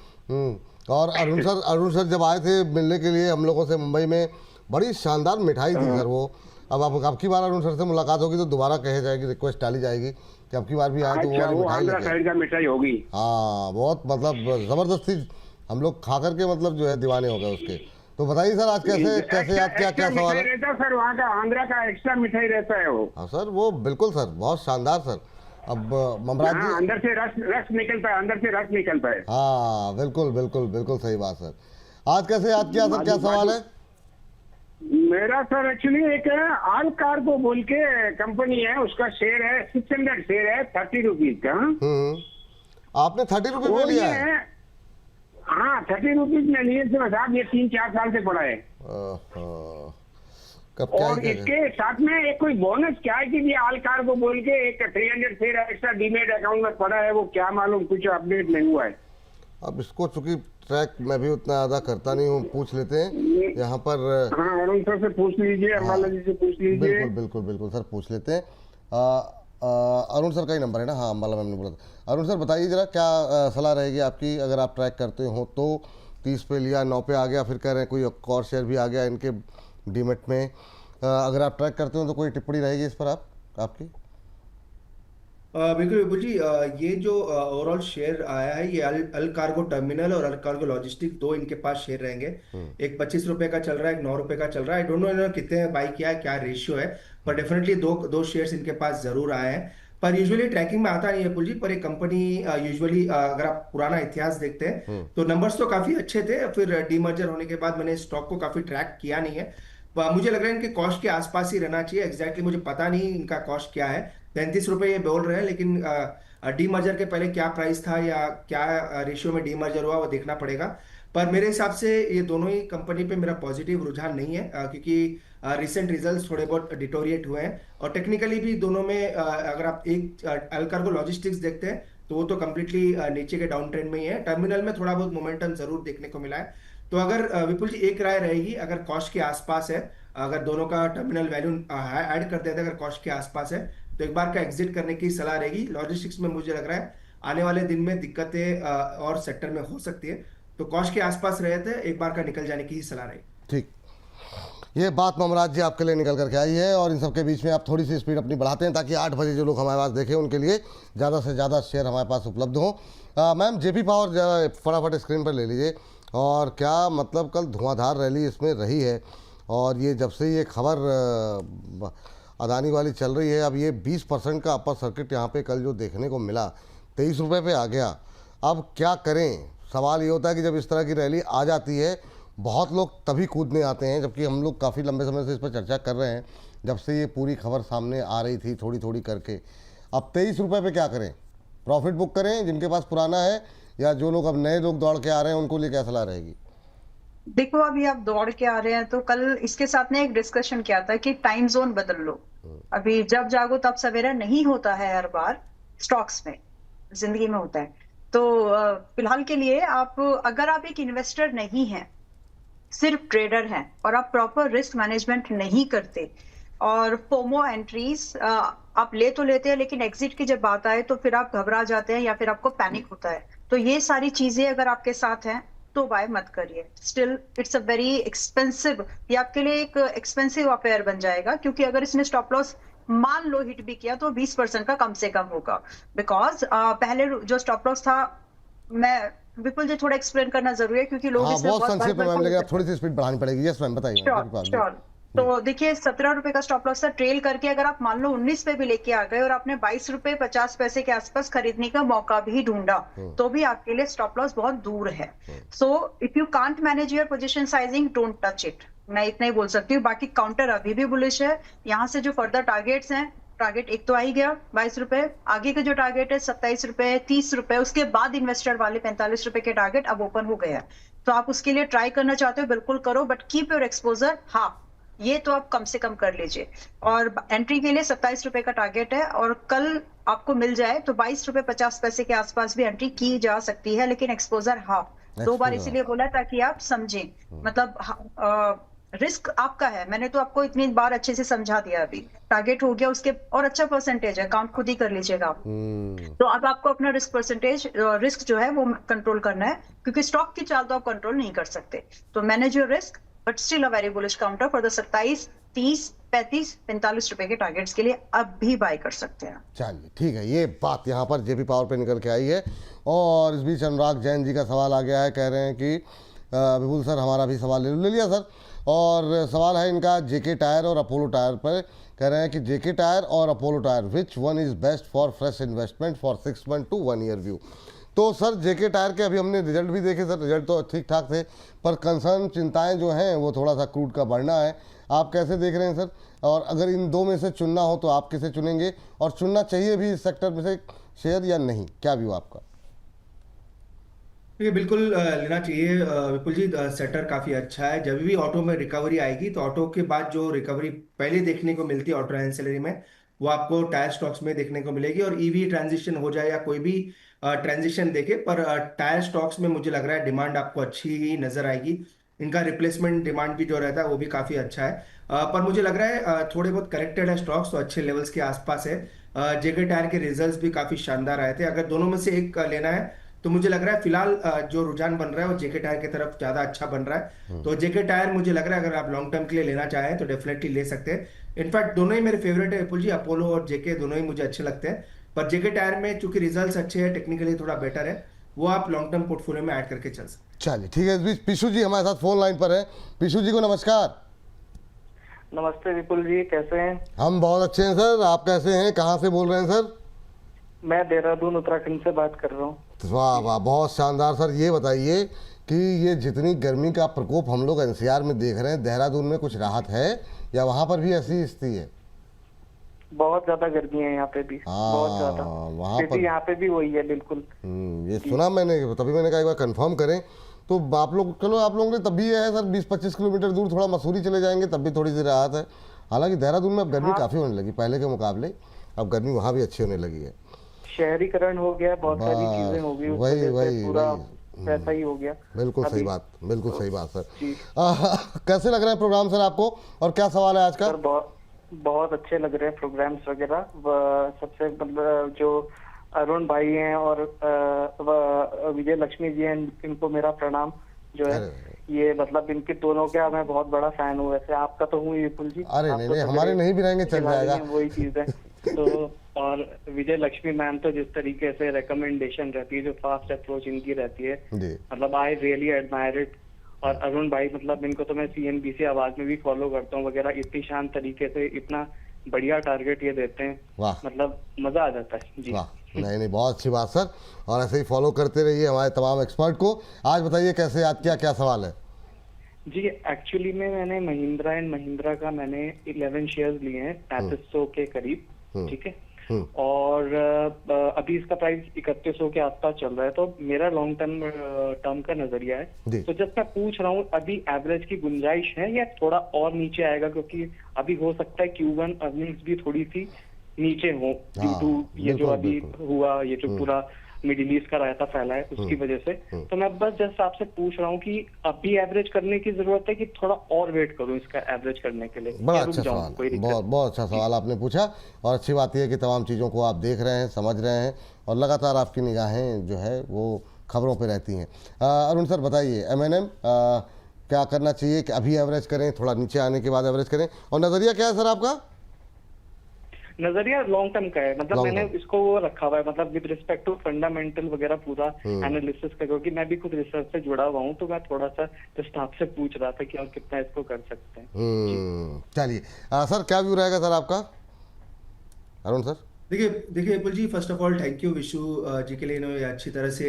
और अरुण सर जब आए थे मिलने के लिए हम लोगों से मुंबई में, बड़ी शानदार मिठाई थी सर वो। अब अब की बार अरुण सर से मुलाकात होगी तो दोबारा कहे जाएगी, रिक्वेस्ट डाली जाएगी कि अब की बार भी आए तो वो वाली मिठाई लेके। साइड का मिठाई होगी। हाँ, बहुत मतलब जबरदस्ती हम लोग खा करके मतलब जो है दीवाने हो गए उसके। तो बताइए सर, आज कैसे याद किया, क्या सवाल है? रहता सर, वहाँ का आंध्रा का एक्स्ट्रा मिठाई रहता है वो। हाँ सर, वो बिल्कुल सर, बहुत शानदार सर। अब ममराज जी, अंदर से रस निकलता है, अंदर से रस निकलता है। हाँ बिल्कुल बिल्कुल बिल्कुल सही बात सर। आज कैसे याद किया सर, क्या सवाल है? मेरा सर एक्चुअली एक आल कार्गो बोल के कंपनी है, उसका शेयर है 600 शेयर है 30 रुपीज का। आपने 30 रुपये वो में लिया ये है? हाँ 30 रुपीज में लिए थे साहब, ये 3-4 साल से पड़ा है। ओहो, कब क्या और ही करें? इसके साथ में एक कोई बोनस क्या है कि ये आल कार्गो बोल के एक 300 शेयर एक्स्ट्रा डीमेट अकाउंट में पड़ा है, वो क्या मालूम, कुछ अपडेट नहीं हुआ है। अब इसको चूंकि ट्रैक मैं भी उतना ज़्यादा करता नहीं हूँ, पूछ लेते हैं यहाँ पर। हाँ अरुण सर से पूछ लीजिए, अम्बाला जी से पूछ लीजिए। बिल्कुल बिल्कुल बिल्कुल सर, पूछ लेते हैं। अरुण सर का ही नंबर है ना? हाँ, अम्बाला मैम ने बोला था। अरुण सर बताइए जरा, क्या सलाह रहेगी आपकी अगर आप ट्रैक करते हो तो? 30 पे लिया, 9 पे आ गया, फिर कह रहे हैं कोई और शेयर भी आ गया इनके डीमेट में। अगर आप ट्रैक करते हो तो कोई टिप्पणी रहेगी इस पर आपकी? बिल्कुल विपुल जी, ये जो ओवरऑल शेयर आया है, ये अल कार्गो टर्मिनल और अल कार्गो लॉजिस्टिक, दो इनके पास शेयर रहेंगे। एक 25 रुपए का चल रहा है, एक 9 रुपए का चल रहा है। आई डोंट नो इन्होंने कितने बाई किया है, क्या रेशियो है, पर डेफिनेटली दो शेयर्स इनके पास जरूर आए हैं। पर यूजुअली ट्रैकिंग में आता नहीं है विपुल जी, पर एक कंपनी यूजुअली अगर आप पुराना इतिहास देखते हैं तो नंबर्स तो काफी अच्छे थे, फिर डीमर्जर होने के बाद मैंने स्टॉक को काफी ट्रैक किया नहीं है। मुझे लग रहा है इनके कॉस्ट के आसपास ही रहना चाहिए। एग्जैक्टली मुझे पता नहीं इनका कॉस्ट क्या है, 35 रुपए ये बोल रहे हैं, लेकिन डीमर्जर के पहले क्या प्राइस था या क्या रेशियो में डीमर्जर हुआ वो देखना पड़ेगा। पर मेरे हिसाब से ये दोनों ही कंपनी पे मेरा पॉजिटिव रुझान नहीं है, क्योंकि रिसेंट रिजल्ट्स थोड़े बहुत डिटोरिएट हुए हैं, और टेक्निकली भी दोनों में अगर आप एक अल कार्गो लॉजिस्टिक्स देखते हैं तो वो तो कम्प्लीटली नीचे के डाउन ट्रेंड में ही है। टर्मिनल में थोड़ा बहुत मोमेंटम जरूर देखने को मिला है। तो अगर विपुल जी एक राय रहेगी, अगर कॉस्ट के आसपास है, अगर दोनों का टर्मिनल वैल्यू ऐड कर देते हैं, अगर कॉस्ट के आसपास है तो एक बार का एग्जिट करने की सलाह रहेगी। लॉजिस्टिक्स में मुझे लग रहा है आने वाले दिन में दिक्कतें और सेक्टर में हो सकती है, तो कॉस्ट के आसपास रहे थे एक बार का निकल जाने की ही सलाह रहेगी। ठीक, ये बात ममराज जी आपके लिए निकल करके आई है, और इन सबके बीच में आप थोड़ी सी स्पीड अपनी बढ़ाते हैं ताकि 8 बजे जो लोग हमारे पास देखें उनके लिए ज़्यादा से ज़्यादा शेयर हमारे पास उपलब्ध हो। मैम जेपी पावर जरा फटाफट स्क्रीन पर ले लीजिए। और क्या मतलब कल धुआंधार रैली इसमें रही है, और ये जब से ये खबर अदानी वाली चल रही है, अब ये 20% का अपर सर्किट यहाँ पे कल जो देखने को मिला, 23 रुपये पे आ गया। अब क्या करें? सवाल ये होता है कि जब इस तरह की रैली आ जाती है, बहुत लोग तभी कूदने आते हैं, जबकि हम लोग काफ़ी लंबे समय से इस पर चर्चा कर रहे हैं, जब से ये पूरी खबर सामने आ रही थी थोड़ी थोड़ी करके। अब 23 रुपये पे क्या करें? प्रॉफिट बुक करें जिनके पास पुराना है, या जो लोग अब नए लोग दौड़ के आ रहे हैं उनको लिए क्या सलाह रहेगी? देखो, अभी आप दौड़ के आ रहे हैं तो कल इसके साथ ने एक डिस्कशन किया था कि टाइम जोन बदल लो। अभी जब जागो तब सवेरा नहीं होता है, हर बार स्टॉक्स में, जिंदगी में होता है। तो फिलहाल के लिए आप, अगर आप एक इन्वेस्टर नहीं हैं, सिर्फ ट्रेडर हैं, और आप प्रॉपर रिस्क मैनेजमेंट नहीं करते, और फोमो एंट्रीज आप ले तो लेते हैं, लेकिन एग्जिट की जब बात आए तो फिर आप घबरा जाते हैं या फिर आपको पैनिक होता है, तो ये सारी चीजें अगर आपके साथ हैं तो बाय मत करिए। Still it's a very expensive, ये आपके लिए एक एक्सपेंसिव अफेयर बन जाएगा, क्योंकि अगर इसने स्टॉप लॉस मान लो हिट भी किया तो 20% का कम से कम होगा। बिकॉज पहले जो स्टॉप लॉस था, मैं विपुल जी थोड़ा एक्सप्लेन करना जरूरी है क्योंकि लोग हाँ, इसमें बहुत संक्षेप में मैम, लेकिन आप थोड़ी सी स्पीड बढ़ानी पड़ेगी। यस मैम, बताइए। श्योर। तो देखिए, 17 रुपए का स्टॉप लॉस था, ट्रेल करके अगर आप मान लो 19 पे भी लेके आ गए और आपने 22 रुपए 50 पैसे के आसपास खरीदने का मौका भी ढूंढा, तो भी आपके लिए स्टॉप लॉस बहुत दूर है। So if you can't manage your position sizing, don't touch it. मैं इतना ही बोल सकती हूँ। बाकी काउंटर अभी भी बुलिश है। यहाँ से जो फर्दर टारगेट्स हैं, टारगेट एक तो आ ही गया 22 रुपए, आगे का जो टारगेट है 27 रुपए, 30 रुपए, उसके बाद इन्वेस्टर वाले 45 रुपए के टारगेट अब ओपन हो गया। तो आप उसके लिए ट्राई करना चाहते हो, बिल्कुल करो, but keep your exposure half, ये तो आप कम से कम कर लीजिए। और एंट्री के लिए 27 रुपए का टारगेट है, और कल आपको मिल जाए तो 22 रुपए 50 पैसे के आसपास भी एंट्री की जा सकती है, लेकिन एक्सपोजर हाफ। 2 बार इसीलिए बोला ताकि आप समझें, मतलब रिस्क आपका है। मैंने तो आपको इतनी बार अच्छे से समझा दिया। अभी टारगेट हो गया उसके, और अच्छा परसेंटेज है, काउंट खुद ही कर लीजिएगा आप। तो अब आपको अपना रिस्क परसेंटेज, रिस्क जो है वो कंट्रोल करना है, क्योंकि स्टॉक की चाल तो आप कंट्रोल नहीं कर सकते। तो manage your risk, but still a very bullish counter for the 27, 30, 35, 45 रुपए के टारगेट्स के लिए अब भी बाय कर सकते हैं। चलिए ठीक है, ये बात यहाँ पर जेपी पावर पे निकल के आई है। और इस बीच अनुराग जैन जी का सवाल आ गया है, कह रहे हैं कि विपुल सर हमारा भी सवाल ले लिया सर। और सवाल है इनका जेके टायर और अपोलो टायर पर। कह रहे हैं कि जेके टायर और Apollo tyre, which one is best for fresh investment for 6 month to 1 year view. तो सर जेके टायर के अभी हमने रिजल्ट भी देखे सर, रिजल्ट तो ठीक ठाक थे, पर कंसर्न चिंताएं जो हैं वो थोड़ा सा क्रूड का बढ़ना है। आप कैसे देख रहे हैं सर? और अगर इन दो में से चुनना हो तो आप किसे चुनेंगे, और चुनना चाहिए भी इस सेक्टर में से शेयर या नहीं, क्या व्यू आपका? ये बिल्कुल लेना चाहिए विपुल जी। सेक्टर काफ़ी अच्छा है। जब भी ऑटो में रिकवरी आएगी तो ऑटो के बाद जो रिकवरी पहले देखने को मिलती है ऑटो एंसिलरी में, वो आपको टायर स्टॉक्स में देखने को मिलेगी। और ईवी ट्रांजिशन हो जाए या कोई भी ट्रांजिशन देखे, पर टायर स्टॉक्स में मुझे लग रहा है डिमांड आपको अच्छी ही नजर आएगी। इनका रिप्लेसमेंट डिमांड भी जो रहता है वो भी काफ़ी अच्छा है। पर मुझे लग रहा है थोड़े बहुत करेक्टेड है स्टॉक्स, तो अच्छे लेवल्स के आसपास है। जेके टायर के रिजल्ट्स भी काफ़ी शानदार आए थे। अगर दोनों में से एक लेना है तो मुझे लग रहा है फिलहाल जो रुझान बन रहा है वो जेके टायर की तरफ ज्यादा अच्छा बन रहा है। तो जेके टायर मुझे लग रहा है अगर आप लॉन्ग टर्म के लिए लेना चाहें तो डेफिनेटली ले सकते हैं। इनफैक्ट दोनों ही मेरे फेवरेट है विपुल जी, अपोलो और जेके दोनों ही मुझे अच्छे लगते हैं। पर जेके टायर में चूंकि रिजल्ट्स अच्छे हैं, टेक्निकली थोड़ा बेटर है, वो आप लॉन्ग टर्म पोर्टफोलियो में ऐड करके चल सकते हैं। चलिए ठीक है, इस बीच पीशू जी हमारे साथ फोन लाइन पर है। पीशू जी को नमस्कार। नमस्ते विपुल जी, कैसे हैं? हम बहुत अच्छे हैं सर, आप कैसे हैं, कहाँ से बोल रहे हैं सर? मैं देहरादून उत्तराखंड से बात कर रहा हूँ। वाह वाह, बहुत शानदार सर। ये बताइए कि ये जितनी गर्मी का प्रकोप हम लोग एनसीआर में देख रहे हैं, देहरादून में कुछ राहत है या वहाँ पर भी ऐसी स्थिति है? बहुत ज्यादा गर्मी है यहाँ पे भी, बहुत ज्यादा। वहाँ पर यहाँ पे भी वही है बिल्कुल। ये सुना मैंने, तभी मैंने कहा एक बार कंफर्म करें। तो आप लोग, चलो आप लोगों ने तब भी है सर 20-25 किलोमीटर दूर थोड़ा मसूरी चले जाएंगे तब भी थोड़ी सी राहत है। हालांकि देहरादून में अब गर्मी काफ़ी होने लगी पहले के मुकाबले, अब गर्मी वहाँ भी अच्छी होने लगी है। शहरीकरण हो गया, बहुत सारी चीजें हो गई, वही पूरा वैसा ही हो गया। बिल्कुल सही बात, बिल्कुल सही बात सर। कैसे लग रहा है प्रोग्राम सर आपको, और क्या सवाल है आज का? सर बहुत अच्छे लग रहे हैं प्रोग्राम्स वगैरह। सबसे मतलब जो अरुण भाई हैं और विजय लक्ष्मी जी हैं, इनको मेरा प्रणाम जो है। ये मतलब इनके दोनों का मैं बहुत बड़ा फैन हूँ। वैसे आपका तो हूँ विपुल जी। अरे नहीं, हमारे नहीं भी रहेंगे चल जाएगा, वही चीज है। तो और विजय लक्ष्मी मैम तो जिस तरीके से रिकमेंडेशन रहती है, जो फास्ट अप्रोच इनकी रहती है, मतलब आई रियली एडमायर इट। और अरुण भाई, मतलब इनको तो मैं सीएनबीसी आवाज में भी फॉलो करता हूँ वगैरह। इतनी शांत तरीके से इतना बढ़िया टारगेट ये देते हैं, मतलब मजा आ जाता है जी। नहीं, बहुत अच्छी बात सर, और ऐसे ही फॉलो करते रहिए हमारे तमाम एक्सपर्ट को। आज बताइए कैसे याद किया, क्या सवाल है? जी एक्चुअली में मैंने महिंद्रा एंड महिंद्रा का मैंने 11 शेयर्स लिए हैं 3500 के करीब, ठीक है। और अभी इसका प्राइस 3100 के आसपास चल रहा है। तो मेरा लॉन्ग टर्म का नजरिया है। तो जब मैं पूछ रहा हूँ अभी एवरेज की गुंजाइश है या थोड़ा और नीचे आएगा, क्योंकि अभी हो सकता है Q1 अर्निंग्स भी थोड़ी सी नीचे हो ड्यू टू ये जो अभी हुआ, ये जो पूरा मिडिल ईस्ट का रायता फैला है उसकी वजह से। तो मैं बस जस्ट आपसे पूछ रहा हूँ कि अभी एवरेज करने की जरूरत है कि थोड़ा और वेट करूँ इसका एवरेज करने के लिए? बड़ा अच्छा सवाल, बहुत अच्छा सवाल आपने पूछा। और अच्छी बात यह है कि तमाम चीज़ों को आप देख रहे हैं, समझ रहे हैं, और लगातार आपकी निगाहें जो है वो खबरों पे रहती हैं। अरुण सर बताइए, M&M क्या करना चाहिए, कि अभी एवरेज करें, थोड़ा नीचे आने के बाद एवरेज करें, और नज़रिया क्या है सर आपका? नजरिया लॉन्ग टर्म का है, मतलब मैंने इसको वो रखा हुआ है, मतलब विद रिस्पेक्ट टू फंडामेंटल वगैरह पूरा एनालिसिस का, क्योंकि मैं भी खुद रिसर्च से जुड़ा हुआ हूँ। तो मैं थोड़ा सा जस्ट आपसे पूछ रहा था कि और कितना इसको कर सकते हैं। चलिए सर, क्या व्यू रहेगा सर आपका, अरुण सर? देखिए Vipul ji, first of all thank you Vishu ji के लिए। इन्होंने अच्छी तरह से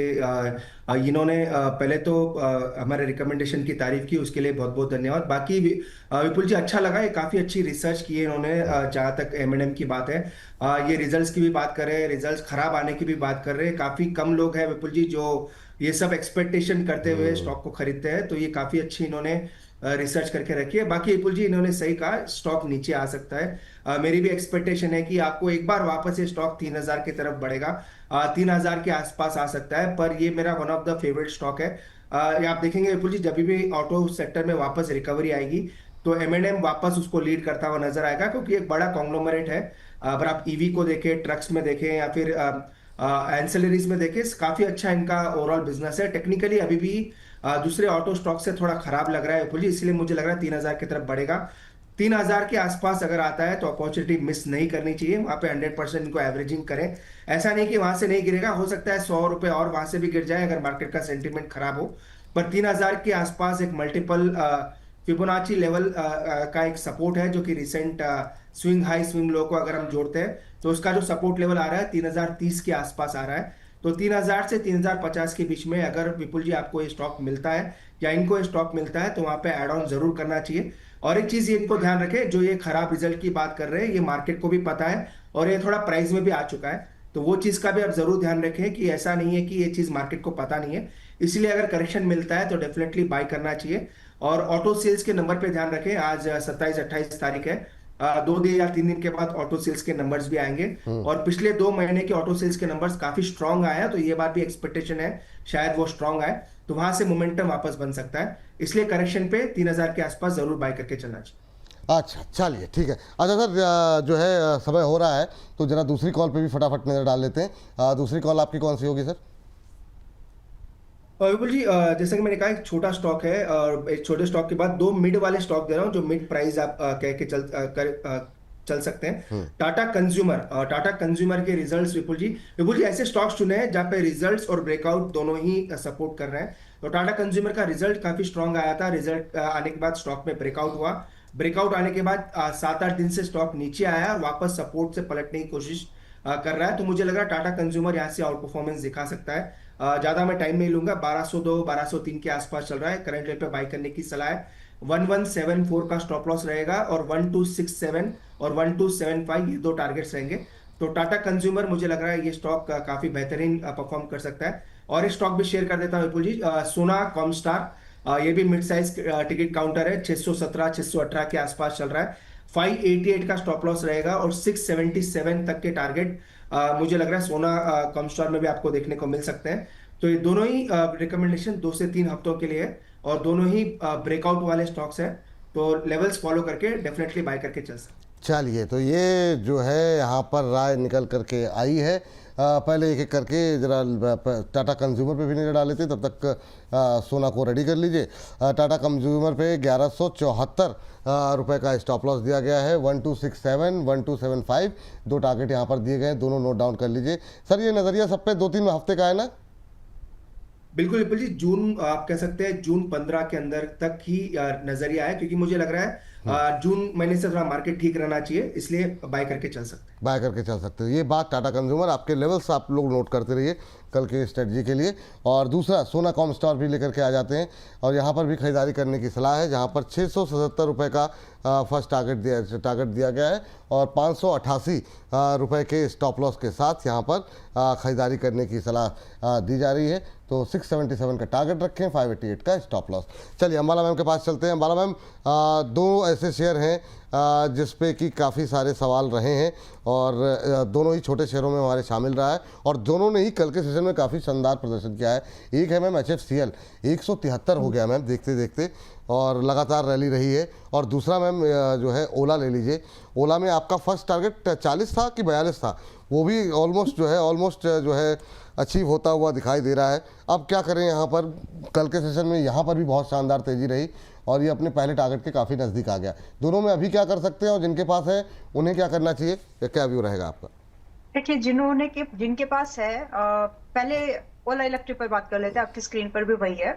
इन्होंने पहले तो हमारे रिकमेंडेशन की तारीफ की, उसके लिए बहुत बहुत धन्यवाद। बाकी विपुल जी अच्छा लगा, ये काफ़ी अच्छी रिसर्च की है इन्होंने। जहाँ तक M&M की बात है, ये रिजल्ट्स की भी बात कर रहे हैं, रिजल्ट्स खराब आने की भी बात कर रहे हैं। काफ़ी कम लोग हैं विपुल जी जो ये सब एक्सपेक्टेशन करते हुए स्टॉक को खरीदते हैं, तो ये काफ़ी अच्छी इन्होंने रिसर्च करके रखी है। बाकी विपुल जी इन्होंने सही कहा, स्टॉक नीचे आ सकता है। मेरी भी एक्सपेक्टेशन है कि आपको एक बार वापस ये स्टॉक 3000 की तरफ बढ़ेगा, 3000 के आसपास आ सकता है। पर ये मेरा one of the favourite stock है। आप देखेंगे विपुल जी, जब भी ऑटो सेक्टर में वापस रिकवरी आएगी तो M&M वापस उसको लीड करता हुआ नजर आएगा, क्योंकि एक बड़ा कॉन्ग्लोमरेट है। अगर आप ईवी को देखें, ट्रक्स में देखें, या फिर एंसिलरीज में देखें, काफी अच्छा इनका ओवरऑल बिजनेस है। टेक्निकली अभी भी दूसरे ऑटो स्टॉक से थोड़ा खराब लग रहा है विपुल जी, इसलिए मुझे लग रहा है 3000 की तरफ बढ़ेगा। 3000 के आसपास अगर आता है तो अपॉर्चुनिटी मिस नहीं करनी चाहिए, वहां पे 100% इनको एवरेजिंग करें। ऐसा नहीं कि वहां से नहीं गिरेगा, हो सकता है 100 रुपए और वहां से भी गिर जाए अगर मार्केट का सेंटीमेंट खराब हो। पर 3000 के आसपास एक मल्टीपल फिबोनाची लेवल का एक सपोर्ट है, जो कि recent swing high swing low को अगर हम जोड़ते हैं तो उसका जो सपोर्ट लेवल आ रहा है 3030 के आसपास आ रहा है। तो 3000 से 3050 के बीच में अगर विपुल जी आपको ये स्टॉक मिलता है या इनको ये स्टॉक मिलता है तो वहां पे एड ऑन जरूर करना चाहिए। और एक चीज ये इनको ध्यान रखें, जो ये खराब रिजल्ट की बात कर रहे हैं ये मार्केट को भी पता है और ये थोड़ा प्राइस में भी आ चुका है, तो वो चीज का भी आप जरूर ध्यान रखें कि ऐसा नहीं है कि ये चीज मार्केट को पता नहीं है। इसलिए अगर करेक्शन मिलता है तो डेफिनेटली बाय करना चाहिए। और ऑटो सेल्स के नंबर पे ध्यान रखें, आज 27-28 तारीख है, 2 दिन या 3 दिन के बाद ऑटो सेल्स के नंबर्स भी आएंगे और पिछले 2 महीने के ऑटो सेल्स के नंबर्स काफी स्ट्रांग आए हैं, तो ये बात भी एक्सपेक्टेशन है शायद वो स्ट्रांग आए, तो वहां से मोमेंटम वापस बन सकता है। इसलिए करेक्शन पे 3000 के आसपास जरूर बाय करके चलना चाहिए। अच्छा चलिए ठीक है। अच्छा सर, जो है समय हो रहा है तो जरा दूसरी कॉल पे भी फटाफट नज़र डाल लेते हैं। दूसरी कॉल आपकी कौन सी होगी सर? विपुल जी, जैसा कि मैंने कहा एक छोटा स्टॉक है और एक छोटे स्टॉक के बाद 2 मिड वाले स्टॉक दे रहा हूँ जो मिड प्राइस आप कह के चल सकते हैं। टाटा कंज्यूमर के रिजल्ट्स विपुल जी ऐसे स्टॉक्स चुने हैं जहाँ पे रिजल्ट्स और ब्रेकआउट दोनों ही सपोर्ट कर रहे हैं। तो टाटा कंज्यूमर का रिजल्ट काफी स्ट्रांग आया था, रिजल्ट आने के बाद स्टॉक में ब्रेकआउट हुआ, ब्रेकआउट आने के बाद 7-8 दिन से स्टॉक नीचे आया और वापस सपोर्ट से पलटने की कोशिश कर रहा है। तो मुझे लग रहा है टाटा कंज्यूमर यहाँ से आउट परफॉर्मेंस दिखा सकता है। ज्यादा मैं टाइम नहीं लूंगा, 1202-1203 के आसपास चल रहा है, करंट रेट पे बाय करने की सलाह है। 1174 का स्टॉप लॉस रहेगा और 1267 और 1275 ये 2 टारगेट्स रहेंगे। तो टाटा कंज्यूमर मुझे लग रहा है ये स्टॉक काफी बेहतरीन परफॉर्म कर सकता है। और एक स्टॉक भी शेयर कर देता हूँ विपुल जी, सोना कॉमस्टार, ये भी मिड साइज टिकट काउंटर है, 617-618 के आसपास चल रहा है, 588 का स्टॉप लॉस रहेगा और 677 तक के टारगेट मुझे लग रहा है सोना कॉमस्टार में भी आपको देखने को मिल सकते हैं। तो ये दोनों ही रिकमेंडेशन 2 से 3 हफ्तों के लिए है और दोनों ही ब्रेकआउट वाले स्टॉक्स हैं, तो लेवल्स फॉलो करके डेफिनेटली बाय करके चल सकते हैं। चलिए, तो ये जो है यहाँ पर राय निकल करके आई है। पहले एक एक करके जरा टाटा कंज्यूमर पे भी नजर डाल लेते, तब तक सोना को रेडी कर लीजिए। टाटा कंज्यूमर पे 1174 रुपए का स्टॉप लॉस दिया गया है, 1267, 1275 2 टारगेट यहाँ पर दिए गए हैं, दोनों नोट डाउन कर लीजिए। सर ये नज़रिया सब पे 2-3 हफ्ते का है ना? बिल्कुल विपुल जी, जून आप कह सकते हैं जून 15 के अंदर तक ही नजरिया है, क्योंकि मुझे लग रहा है जून महीने से थोड़ा मार्केट ठीक रहना चाहिए, इसलिए बाय करके चल सकते हैं। बाय करके चल सकते हैं। ये बात टाटा कंज्यूमर, आपके लेवल्स आप लोग नोट करते रहिए कल के स्ट्रेटजी के लिए। और दूसरा सोना कॉमस्टार भी लेकर के आ जाते हैं और यहाँ पर भी खरीदारी करने की सलाह है, जहाँ पर 677 रुपये का फर्स्ट टारगेट दिया गया है और 588 रुपये के स्टॉप लॉस के साथ यहाँ पर खरीदारी करने की सलाह दी जा रही है। तो 677 का टारगेट रखें, 588 का स्टॉप लॉस। चलिए अंबाला मैम के पास चलते हैं। अंबाला मैम, 2 ऐसे शेयर हैं जिस पे कि काफ़ी सारे सवाल रहे हैं और दोनों ही छोटे शेयरों में हमारे शामिल रहा है और दोनों ने ही कल के सेशन में काफ़ी शानदार प्रदर्शन किया है। एक है मैम HFCL, 173 हो गया मैम देखते देखते और लगातार रैली रही है। और दूसरा मैम जो है ओला ले लीजिए। ओला में आपका फर्स्ट टारगेट 40 था कि 42 था, वो भी ऑलमोस्ट जो है अचीव होता हुआ दिखाई दे रहा है। अब क्या करें, यहाँ पर कल के सेशन में यहाँ पर भी बहुत शानदार तेज़ी रही और ये अपने पहले टारगेट के काफ़ी नज़दीक आ गया। दोनों में अभी क्या कर सकते हैं और जिनके पास है उन्हें क्या करना चाहिए, क्या व्यू रहेगा आपका? देखिए, जिनके पास है, पहले ओला इलेक्ट्रिक पर बात कर लेते हैं, आपकी स्क्रीन पर भी वही है।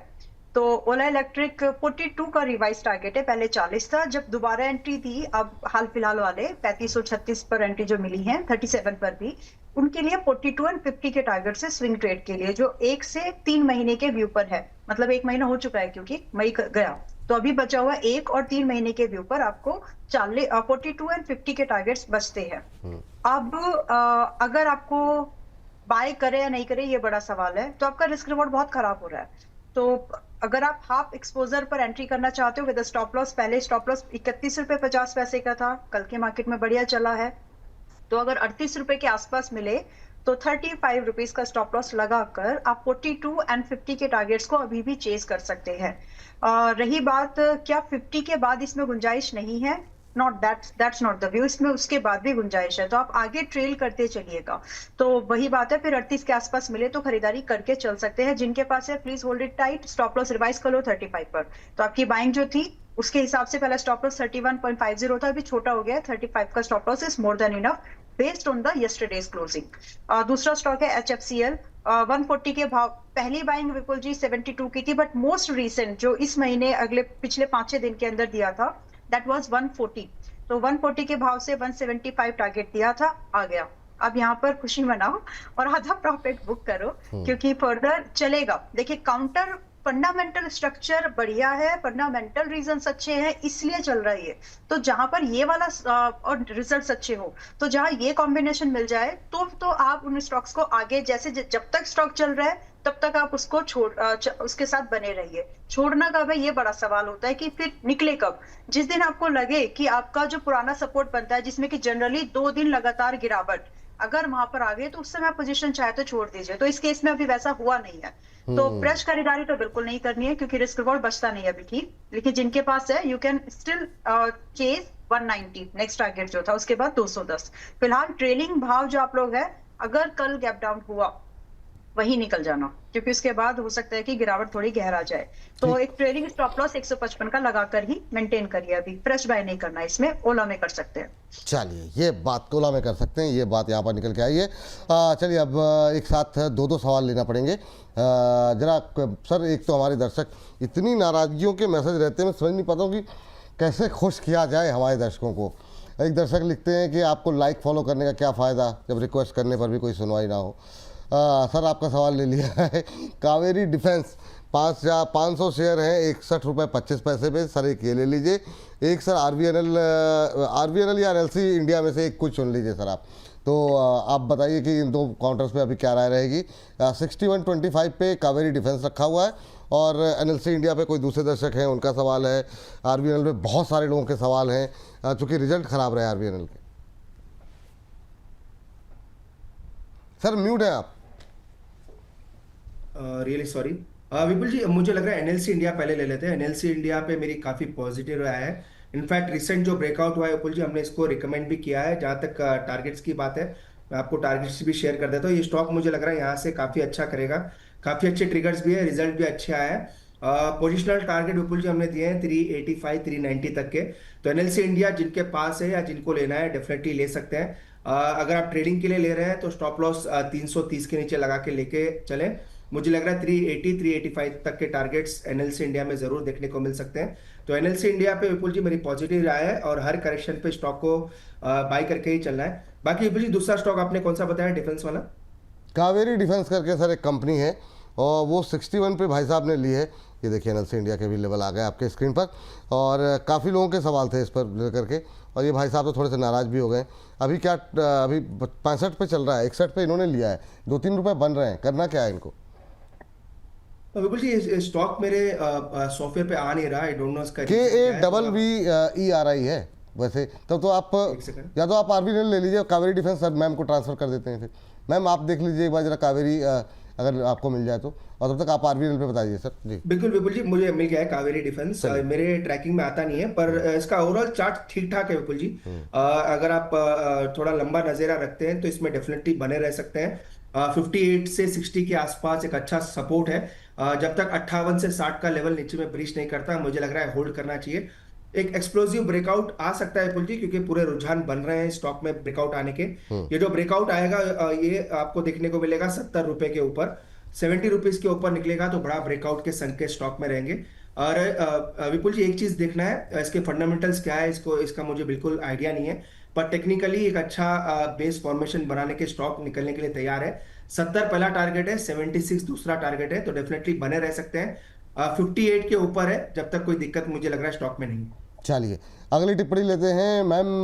तो ओला इलेक्ट्रिक 42 का रिवाइज टारगेट है, पहले 40 था। जब दोबारा एंट्री थी, अब हाल फिलहाल वाले 3536 पर एंट्री जो मिली है, 37 पर भी, उनके लिए 42 और 50 के टारगेट से स्विंग ट्रेड के लिए, जो 1 से 3 महीने के व्यू पर है, मतलब 1 महीना हो चुका है क्योंकि मई गया, तो अभी बचा हुआ 1 और 3 महीने के व्यू पर आपको 42 एंड 50 के टारगेट्स बचते हैं। अब अगर आपको बाय करे या नहीं करे ये बड़ा सवाल है, तो आपका रिस्क रिवॉर्ड बहुत खराब हो रहा है। तो अगर आप हाफ एक्सपोजर पर एंट्री करना चाहते हो विद स्टॉप लॉस, पहले स्टॉप लॉस 31.50 का था, कल के मार्केट में बढ़िया चला है, तो अगर 38 रुपए के आसपास मिले तो 35 रुपीज का स्टॉप लॉस लगाकर आप 42 एंड 50 के टारगेट्स को अभी भी चेज कर सकते हैं। रही बात क्या 50 के बाद इसमें गुंजाइश नहीं है, दैट्स नॉट द व्यू, इसमें उसके बाद भी गुंजाइश है, तो आप आगे ट्रेल करते चलिएगा। तो वही बात है, फिर 38 के आसपास मिले तो खरीदारी करके चल सकते हैं। जिनके पास है please hold it tight, stop loss revise कर लो 35 पर। तो आपकी बाइंग जो थी उसके हिसाब से पहला स्टॉप लॉस 31.50 था, अभी छोटा हो गया, 35 का stop loss is more than enough based on the yesterday's closing. दूसरा स्टॉक है HFCL, 140 के भाव, पहली बाइंग विपुल जी 72 की थी, बट मोस्ट रीसेंट जो इस महीने पिछले 5-6 दिन के अंदर दिया था दैट वाज 140, तो 140 के भाव से 175 टारगेट दिया था, आ गया। आप यहाँ पर खुशी मनाओ और आधा प्रॉफिट बुक करो, क्योंकि फर्दर चलेगा। देखिए काउंटर फंडामेंटल स्ट्रक्चर बढ़िया है, फंडामेंटल रीजंस अच्छे हैं, इसलिए चल रहा है ये। तो जहां पर ये वाला और रिजल्ट्स अच्छे हो, तो जहां ये कॉम्बिनेशन मिल जाए तो आप उन स्टॉक्स को आगे, जैसे जब तक स्टॉक चल रहा है तब तक आप उसको उसके साथ बने रहिए। छोड़ना कब है ये बड़ा सवाल होता है, कि फिर निकले कब। जिस दिन आपको लगे कि आपका जो पुराना सपोर्ट बनता है, जिसमें कि जनरली 2 दिन लगातार गिरावट, अगर वहां पर आ गए तो उस समय पोजीशन चाहे तो छोड़ दीजिए। तो इस केस में अभी वैसा हुआ नहीं है, तो फ्रेश खरीदारी तो बिल्कुल नहीं करनी है, क्योंकि रिस्क रिवॉर्ड बचता नहीं है अभी ठीक। लेकिन जिनके पास है, you can still chase 190 next target जो था, उसके बाद 210। फिलहाल ट्रेलिंग भाव जो आप लोग है, अगर कल गैप डाउन हुआ वही निकल जाना, क्योंकि उसके बाद हो सकता है कि गिरावट थोड़ी गहरा जाए। तो एक ट्रेलिंग स्टॉप लॉस 155 का लगाकर ही मेंटेन करिए, अभी फ्रेश बाय नहीं करना, इसमें ओला में कर सकते हैं। चलिए ये बात ओला में कर सकते हैं, ये बात यहाँ पर निकल के आई है। चलिए अब एक साथ दो सवाल लेना पड़ेंगे जरा। सर एक तो हमारे दर्शक इतनी नाराजगियों के मैसेज रहते हैं, मैं समझ नहीं पाता हूँ कि कैसे खुश किया जाए हमारे दर्शकों को। एक दर्शक लिखते हैं कि आपको लाइक फॉलो करने का क्या फ़ायदा जब रिक्वेस्ट करने पर भी कोई सुनवाई ना हो। सर आपका सवाल ले लिया है। कावेरी डिफेंस 500 शेयर हैं, 61 रुपये 25 पैसे पे। सर एक ये ले लीजिए, एक सर आरवीएनएल या एनएलसी इंडिया में से एक कुछ चुन लीजिए सर आप। तो आप बताइए कि इन दो काउंटर्स पे अभी क्या राय रहेगी। 6125 पे कावेरी डिफेंस रखा हुआ है, और एनएलसी इंडिया पे कोई दूसरे दर्शक हैं उनका सवाल है। आरवीएनएल पे बहुत सारे लोगों के सवाल हैं, चूँकि रिजल्ट ख़राब रहे आरवीएनएल के। सर म्यूट है आप। रियली सॉरी विपुल जी, मुझे लग रहा है एनएलसी इंडिया पहले ले लेते हैं। एनएलसी इंडिया पे मेरी काफ़ी पॉजिटिव राय है। इनफैक्ट रिसेंट जो ब्रेकआउट हुआ है विपुल जी, हमने इसको रिकमेंड भी किया है। जहाँ तक टारगेट्स की बात है, मैं आपको टारगेट्स भी शेयर कर देता हूँ। ये स्टॉक मुझे लग रहा है यहाँ से काफ़ी अच्छा करेगा, काफ़ी अच्छे ट्रिगर्स भी है, रिजल्ट भी अच्छे आया है। पोजिशनल टारगेट विपुल जी हमने दिए हैं 385 390 तक के। तो एनएलसी इंडिया जिनके पास है या जिनको लेना है डेफिनेटली ले सकते हैं। अगर आप ट्रेडिंग के लिए ले रहे हैं तो स्टॉप लॉस 330 के नीचे लगा के लेके चलें। मुझे लग रहा है 380 385 तक के टारगेट्स एनएलसी इंडिया में जरूर देखने को मिल सकते हैं। तो एनएलसी इंडिया पे विपुल जी मेरी पॉजिटिव राय है, और हर करेक्शन पे स्टॉक को बाय करके ही चलना है। बाकी विपुल जी दूसरा स्टॉक आपने कौन सा बताया डिफेंस वाला? कावेरी डिफेंस करके सर एक कंपनी है, और वो 61 पे भाई साहब ने ली है। ये देखिए एनएलसी इंडिया के भी लेवल आ गए आपके स्क्रीन पर, और काफ़ी लोगों के सवाल थे इस पर लेकर के, और ये भाई साहब तो थोड़े से नाराज़ भी हो गए। अभी क्या अभी 65 पे चल रहा है, 61 पे इन्होंने लिया है, 2-3 रुपये बन रहे हैं, करना क्या है इनको? विपुल जी स्टॉक मेरे सॉफ्टवेयर पे आ नहीं रहा, आई डोंट नो इसका KAVVERI है वैसे। तब तो आप या तो आप आरवीएनएल ले लीजिए, कावेरी डिफेंस सर मैम को ट्रांसफ़र कर देते हैं। फिर मैम आप देख लीजिए एक बार जरा कावेरी अगर आपको मिल जाए तो, और तब तक आप आरवीएनएल पे बताइए सर जी। बिल्कुल विपुल जी, मुझे मिल गया है कावेरी डिफेंस। मेरे ट्रैकिंग में आता नहीं है, पर इसका ओवरऑल चार्ट ठीक ठाक है विपुल जी। अगर आप थोड़ा लंबा नज़ेरा रखते हैं तो इसमें डेफिनेटली बने रह सकते हैं। 58 से 60 के आसपास एक अच्छा सपोर्ट है। जब तक 58 से 60 का लेवल नीचे में ब्रीच नहीं करता, मुझे लग रहा है होल्ड करना चाहिए। एक एक्सप्लोसिव ब्रेकआउट आ सकता है विपुल जी, क्योंकि पूरे रुझान बन रहे हैं स्टॉक में ब्रेकआउट आने के। ये जो ब्रेकआउट आएगा ये आपको देखने को मिलेगा 70 रुपए के ऊपर, 70 रुपीज के ऊपर निकलेगा तो बड़ा ब्रेकआउट के संकेत स्टॉक में रहेंगे। और विपुल जी एक चीज देखना है, इसके फंडामेंटल्स क्या है इसका मुझे बिल्कुल आइडिया नहीं है, पर टेक्निकली एक अच्छा बेस फॉर्मेशन बनाने के स्टॉक निकलने के लिए तैयार है। 70 पहला टारगेट है, 76 दूसरा टारगेट है, तो डेफिनेटली बने रह सकते हैं। 58 के ऊपर है, जब तक कोई दिक्कत मुझे लग रहा है स्टॉक में नहीं। चलिए अगली टिप्पणी लेते हैं। मैम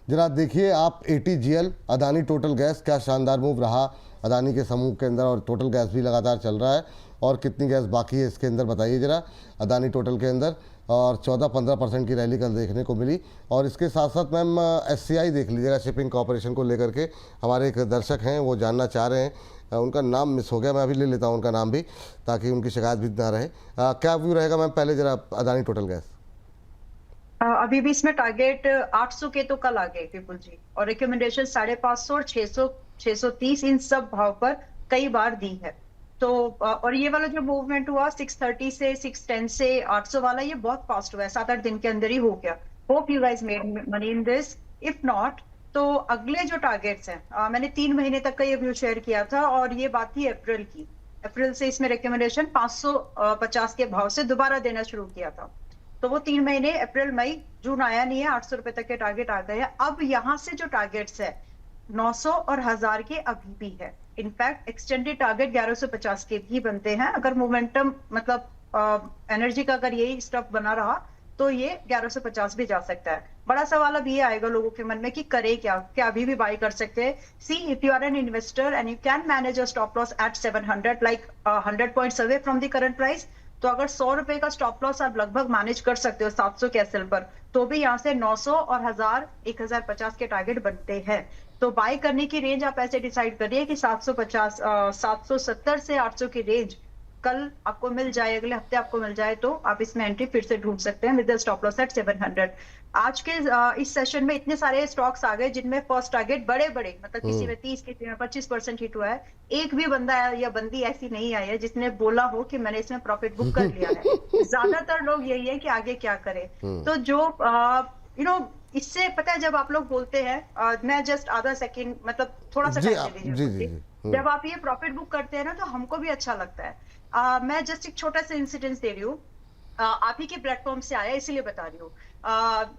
जरा देखिए आप ATGL अदानी टोटल गैस, क्या शानदार मूव रहा अदानी के समूह के अंदर, और टोटल गैस भी लगातार चल रहा है, और कितनी गैस बाकी है इसके अंदर बताइए जरा अदानी टोटल के अंदर। और 14-15% की रैली कल देखने को मिली। और इसके साथ साथ मैम SCI देख लीजिएगा, शिपिंग कॉर्पोरेशन को लेकर के हमारे एक दर्शक हैं वो जानना चाह रहे हैं, उनका नाम मिस हो गया, मैं अभी ले लेता हूँ उनका नाम भी ताकि उनकी शिकायत भी ना रहे। क्या व्यू रहेगा मैम पहले जरा अदानी टोटल गैस? अभी भी इसमें टारगेट 800 के तो कल आ गए विपुल जी, और रिकमेंडेशन 550 और 600 630 इन सब भाव पर कई बार दी है। तो और ये वाला जो मूवमेंट हुआ 630 से 610 से 800 वाला, ये बहुत फास्ट हुआ है, 7-8 दिन के अंदर ही हो गया। Hope you guys made money in this, if not तो अगले जो टारगेट्स हैं, मैंने 3 महीने तक का ये व्यू शेयर किया था, और ये बात थी अप्रैल की। अप्रैल से इसमें रिकमेंडेशन 550 के भाव से दोबारा देना शुरू किया था। तो वो 3 महीने अप्रैल मई जून आया नहीं है, 800 रुपए तक के टारगेट आ गए हैं। अब यहाँ से जो टारगेट्स है 900 और 1000 के अभी भी है। इनफैक्ट एक्सटेंडेड टारगेट 1150 के भी बनते हैं। अगर मोमेंटम मतलब एनर्जी का अगर यही स्टफ बना रहा तो ये 1150 भी जा सकता है। बड़ा सवाल अब ये आएगा लोगों के मन में कि करे क्या अभी भी बाई कर सकते हैं? See, if you are an investor and you can manage a stop loss at 700 like 100 points away from the current price, तो अगर 100 रुपए का स्टॉप लॉस आप लगभग मैनेज कर सकते हो 700 के एसएल पर, तो भी यहाँ से 900 और 1050 के टारगेट बनते हैं। तो बाय करने की रेंज आप ऐसे डिसाइड करिए कि 770 से 800 की रेंज कल आपको मिल जाए, अगले हफ्ते आपको मिल जाए, तो आप इसमें एंट्री फिर से ढूंढ सकते हैं with the stop loss at 700। आज के इस सेशन में इतने सारे स्टॉक्स आ गए जिनमें फर्स्ट टारगेट बड़े बड़े, मतलब किसी में 30, किसी में 25% हिट हुआ है। एक भी बंदा या बंदी ऐसी नहीं आई है जिसने बोला हो कि मैंने इसमें प्रॉफिट बुक कर लिया है। ज्यादातर लोग यही है कि आगे क्या करें। तो जो इससे पता है, जब आप लोग बोलते हैं मैं जस्ट आधा सेकंड मतलब थोड़ा सा टाइम दे दीजिए, जब आप ये प्रॉफिट बुक करते हैं ना तो हमको भी अच्छा लगता है। मैं जस्ट एक छोटा सा इंसिडेंस दे रही हूँ, आप ही के प्लेटफॉर्म से आया इसलिए बता रही हूँ।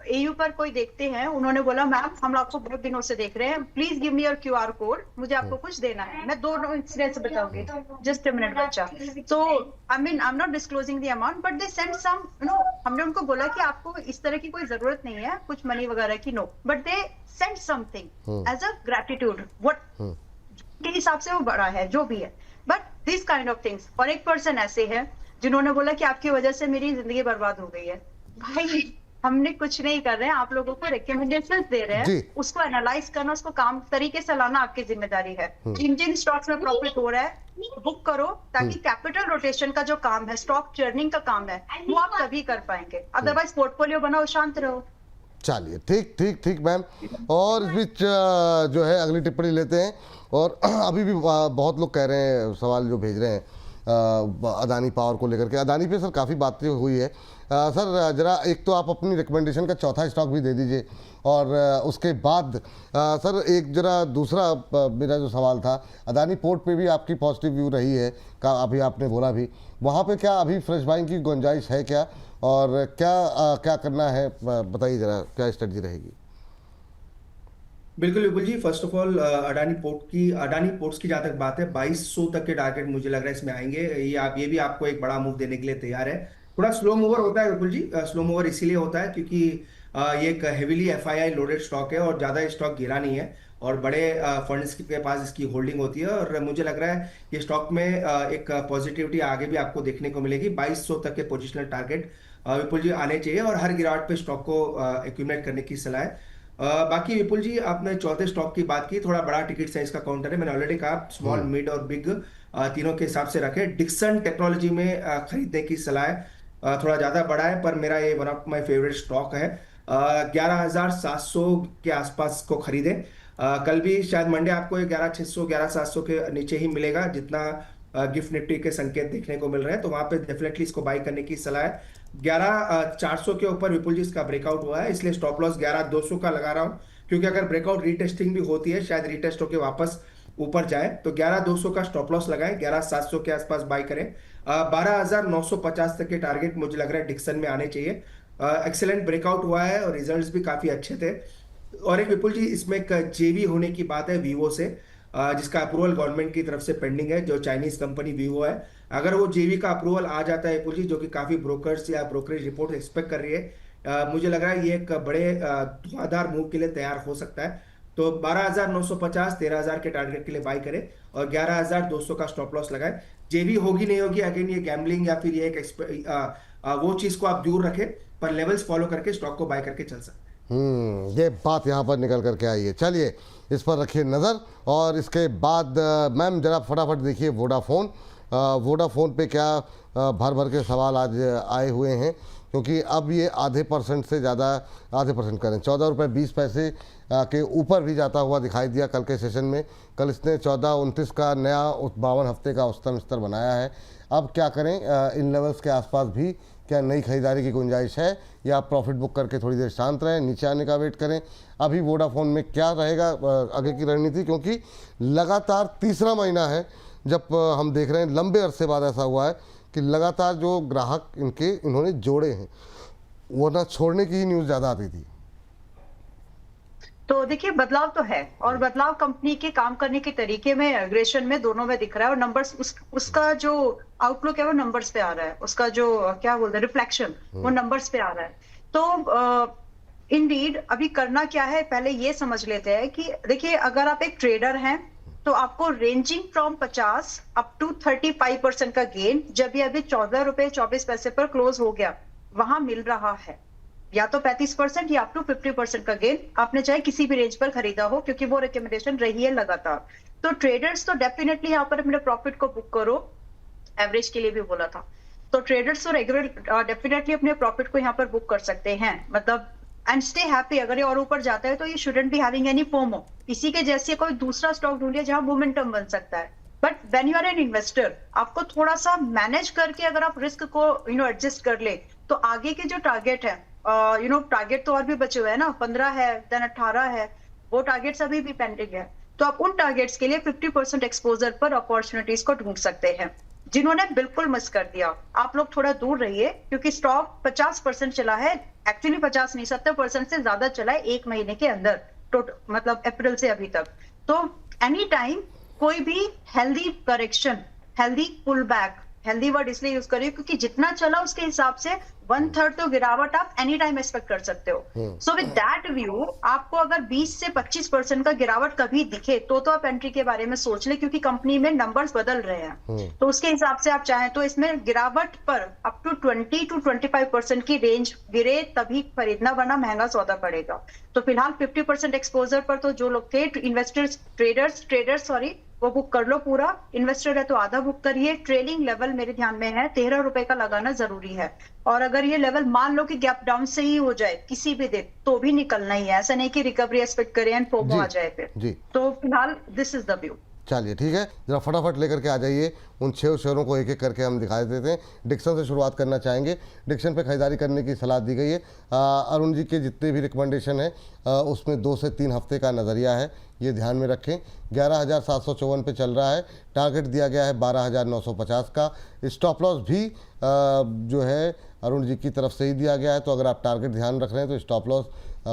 एयू पर कोई देखते हैं, उन्होंने बोला मैम हम आपको बहुत दिनों से देख रहे हैं, please give me your QR code, मुझे आपको कुछ देना है। मैं दोनों इंसिडेंट्स बताऊंगी, जस्ट अ मिनट बच्चा। तो I mean I am not disclosing the amount but they send some, हमने उनको बोला कि आपको इस तरह की कोई जरूरत नहीं है कुछ मनी वगैरह की, no, but they send something as a gratitude, what के हिसाब से वो बड़ा है जो भी है, but this kind of things. और एक पर्सन ऐसे है जिन्होंने बोला कि आपकी वजह से मेरी जिंदगी बर्बाद हो गई है। भाई हमने कुछ नहीं कर रहे हैं, आप लोगों को रिकमेंडेशंस दे रहे हैं, उसको एनालाइज करना, उसको काम तरीके से लाना आपकी जिम्मेदारी है। जिन जिन स्टॉक्स में प्रॉफिट हो रहा है बुक करो, ताकि कैपिटल रोटेशन का जो काम है, स्टॉक चर्निंग का काम है, वो आप तभी कर पाएंगे। अदरवाइज पोर्टफोलियो बनाओ, शांत रहो। चलिए ठीक मैम। और इस बीच जो है अगली टिप्पणी लेते हैं। और अभी भी बहुत लोग कह रहे हैं, सवाल जो भेज रहे हैं अदानी पावर को लेकर के। अदानी पे सर काफ़ी बातें हुई है। सर जरा एक तो आप अपनी रिकमेंडेशन का चौथा स्टॉक भी दे दीजिए, और उसके बाद सर एक जरा दूसरा मेरा जो सवाल था, अदानी पोर्ट पे भी आपकी पॉजिटिव व्यू रही है का, अभी आपने बोला भी, वहाँ पे क्या अभी फ्रेश बाइंग की गुंजाइश है क्या, और क्या करना है बताइए जरा, क्या स्ट्रेटजी रहेगी? बिल्कुल Vipul ji, first of all Adani ports की जहां तक बात है, 2200 तक के टारगेट मुझे लग रहा है इसमें आएंगे। ये भी आपको एक बड़ा मूव देने के लिए तैयार है। थोड़ा स्लो मूवर होता है विपुल जी, स्लो मूवर इसीलिए होता है क्योंकि ये एक हेवीली FII लोडेड स्टॉक है और ज्यादा स्टॉक गिरा नहीं है, और बड़े फंड्स के पास इसकी होल्डिंग होती है। और मुझे लग रहा है ये स्टॉक में एक पॉजिटिविटी आगे भी आपको देखने को मिलेगी। 2200 तक के पोजिशनल टारगेट विपुल जी आने चाहिए, और हर गिरावट पे स्टॉक को एक्यूमुलेट करने की सलाह है। बाकी विपुल जी, आपने चौथे स्टॉक की बात की, थोड़ा बड़ा टिकट साइज का काउंटर है, मैंने ऑलरेडी कहा स्मॉल मिड और बिग तीनों के हिसाब से रखे। डिक्सन टेक्नोलॉजी में खरीदने की सलाह है, थोड़ा ज्यादा बड़ा है पर मेरा ये one of my favourite stock है। 11,700 के आसपास को खरीदे। कल भी शायद मंडे आपको 11,600 11,700 के नीचे ही मिलेगा, जितना गिफ्ट निफ्टी के संकेत देखने को मिल रहे हैं, तो वहां पे डेफिनेटली इसको बाई करने की सलाह है। 11,400 के ऊपर विपुल जी इसका ब्रेकआउट हुआ है, इसलिए स्टॉप लॉस 11,200 का लगा रहा हूं, क्योंकि अगर ब्रेकआउट रीटेस्टिंग भी होती है, शायद रीटेस्ट होकर वापस ऊपर जाए, तो 11,200 का स्टॉप लॉस लगाएं, 11,700 के आसपास बाई करें। 12,950 तक के टारगेट मुझे लग रहा है डिक्सन में आने चाहिए। एक्सेलेंट ब्रेकआउट हुआ है और रिजल्ट्स भी काफी अच्छे थे। और एक विपुल जी, इसमें एक जेवी होने की बात है वीवो से, जिसका अप्रूवल गवर्नमेंट की तरफ से पेंडिंग है, जो चाइनीज कंपनी वीवो है। अगर वो जेवी का अप्रूवल आ जाता है विपुल जी, जो कि काफी ब्रोकर्स या ब्रोकरेज रिपोर्ट एक्सपेक्ट कर रही है, मुझे लग रहा है ये एक बड़े धुआंधार मूव के लिए तैयार हो सकता है। तो 12,950 13,000 के टारगेट के लिए बाई करें और 11,200 का स्टॉप लॉस लगाएं। जेवी होगी नहीं होगी, अगेन ये गैम्बलिंग या फिर ये एक वो चीज को आप दूर रखें, पर लेवल्स फॉलो करके स्टॉक को बाय करके चल सकते हैं। ये बात यहाँ पर निकल करके आई है। चलिए इस पर रखिए नज़र। और इसके बाद मैम जरा फटाफट देखिए वोडाफोन पे क्या भर भर के सवाल आज आए हुए हैं, क्योंकि अब ये आधे परसेंट से ज़्यादा, आधे परसेंट करें 14 रुपये 20 पैसे के ऊपर भी जाता हुआ दिखाई दिया कल के सेशन में। कल इसने 14.29 का नया 52 हफ्ते का औसतन स्तर बनाया है। अब क्या करें, इन लेवल्स के आसपास भी क्या नई खरीदारी की गुंजाइश है, या प्रॉफिट बुक करके थोड़ी देर शांत रहें, नीचे आने का वेट करें? अभी वोडाफोन में क्या रहेगा आगे की रणनीति, क्योंकि लगातार तीसरा महीना है जब हम देख रहे हैं, लंबे अरसे बाद ऐसा हुआ है कि लगातार जो ग्राहक इन्होंने जोड़े हैं, वरना छोड़ने की ही न्यूज़ ज़्यादा आती थी। तो देखिए बदलाव तो है, और बदलाव कंपनी के काम करने के तरीके में, एग्रेशन में, दोनों में दिख रहा है। और नंबर्स उसका जो आउटलुक है वो नंबर्स पे आ रहा है, उसका जो क्या बोलते हैं रिफ्लेक्शन, वो नंबर्स पे आ रहा है। तो इंडीड अभी करना क्या है, पहले ये समझ लेते हैं कि देखिए अगर आप एक ट्रेडर हैं तो आपको रेंजिंग फ्रॉम 50 अप टू 35% का गेन, जब ये अभी 14 रुपए 24 पैसे पर क्लोज हो गया, वहां मिल रहा है। या तो 35% या अप टू 50% का गेन, आपने चाहे किसी भी रेंज पर खरीदा हो, क्योंकि वो रिकमेंडेशन रही है लगातार। तो ट्रेडर्स तो डेफिनेटली यहाँ पर अपने प्रॉफिट को बुक करो, एवरेज के लिए भी बोला था। तो ट्रेडर्स तो रेगुलर डेफिनेटली अपने प्रॉफिट को यहाँ पर बुक कर सकते हैं, मतलब एंड स्टे हैप्पी। अगर ये और ऊपर जाता है तो ये shouldn't be having any FOMO, इसी के जैसे कोई दूसरा स्टॉक ढूंढिए जहां मोमेंटम बन सकता है। But when you are an investor, आपको थोड़ा सा मैनेज करके अगर आप रिस्क को एडजस्ट कर ले, तो आगे के जो टारगेट है, टारगेट तो और भी बचे हुए हैं ना, 15 है, देन 18 है, वो टारगेट्स अभी भी पेंडिंग है। तो आप उन टारगेट्स के लिए 50% एक्सपोजर पर अपॉर्चुनिटीज को ढूंढ सकते हैं। जिन्होंने बिल्कुल मिस कर दिया, आप लोग थोड़ा दूर रहिए, क्योंकि स्टॉक 50% चला है, एक्चुअली 50 नहीं 70% से ज्यादा चला है एक महीने के अंदर, मतलब अप्रैल से अभी तक। तो एनी टाइम कोई भी healthy correction, healthy pull back, healthy word इसलिए यूज करिए क्योंकि जितना चला उसके हिसाब से 1/3 तो गिरावट आप एनी टाइम एक्सपेक्ट कर सकते हो। सो विद दैट व्यू, आपको अगर 20 से 25% का गिरावट कभी दिखे तो आप एंट्री के बारे में सोच ले, क्योंकि कंपनी में नंबर्स बदल रहे हैं। तो उसके हिसाब से आप चाहें तो इसमें गिरावट पर अप टू 20 to 25% की रेंज गिरे तभी खरीदना, वरना महंगा सौदा पड़ेगा। तो फिलहाल 50% एक्सपोजर पर तो जो लोग थे इन्वेस्टर्स, ट्रेडर्स वो बुक कर लो पूरा। इन्वेस्टर है तो आधा बुक करिए। ट्रेलिंग लेवल मेरे ध्यान में है 13 रुपए का लगाना जरूरी है, और अगर ये लेवल मान लो कि गैप डाउन से ही हो जाए किसी भी दिन, तो भी निकलना ही है। ऐसा नहीं कि रिकवरी एक्सपेक्ट करें एंड फोमो आ जाए फिर। तो फिलहाल दिस इज द व्यू। चलिए ठीक है, जरा फटाफट लेकर के आ जाइए उन 6 शेयरों को, एक एक करके हम दिखाई देते हैं। डिक्सन से शुरुआत करना चाहेंगे। डिक्सन पे खरीदारी करने की सलाह दी गई है। अरुण जी के जितने भी रिकमेंडेशन है उसमें 2 से 3 हफ्ते का नज़रिया है, ये ध्यान में रखें। 11,754 पे चल रहा है, टारगेट दिया गया है 12,950 का। स्टॉप लॉस भी जो है अरुण जी की तरफ से ही दिया गया है, तो अगर आप टारगेट ध्यान रख रहे हैं तो स्टॉप लॉस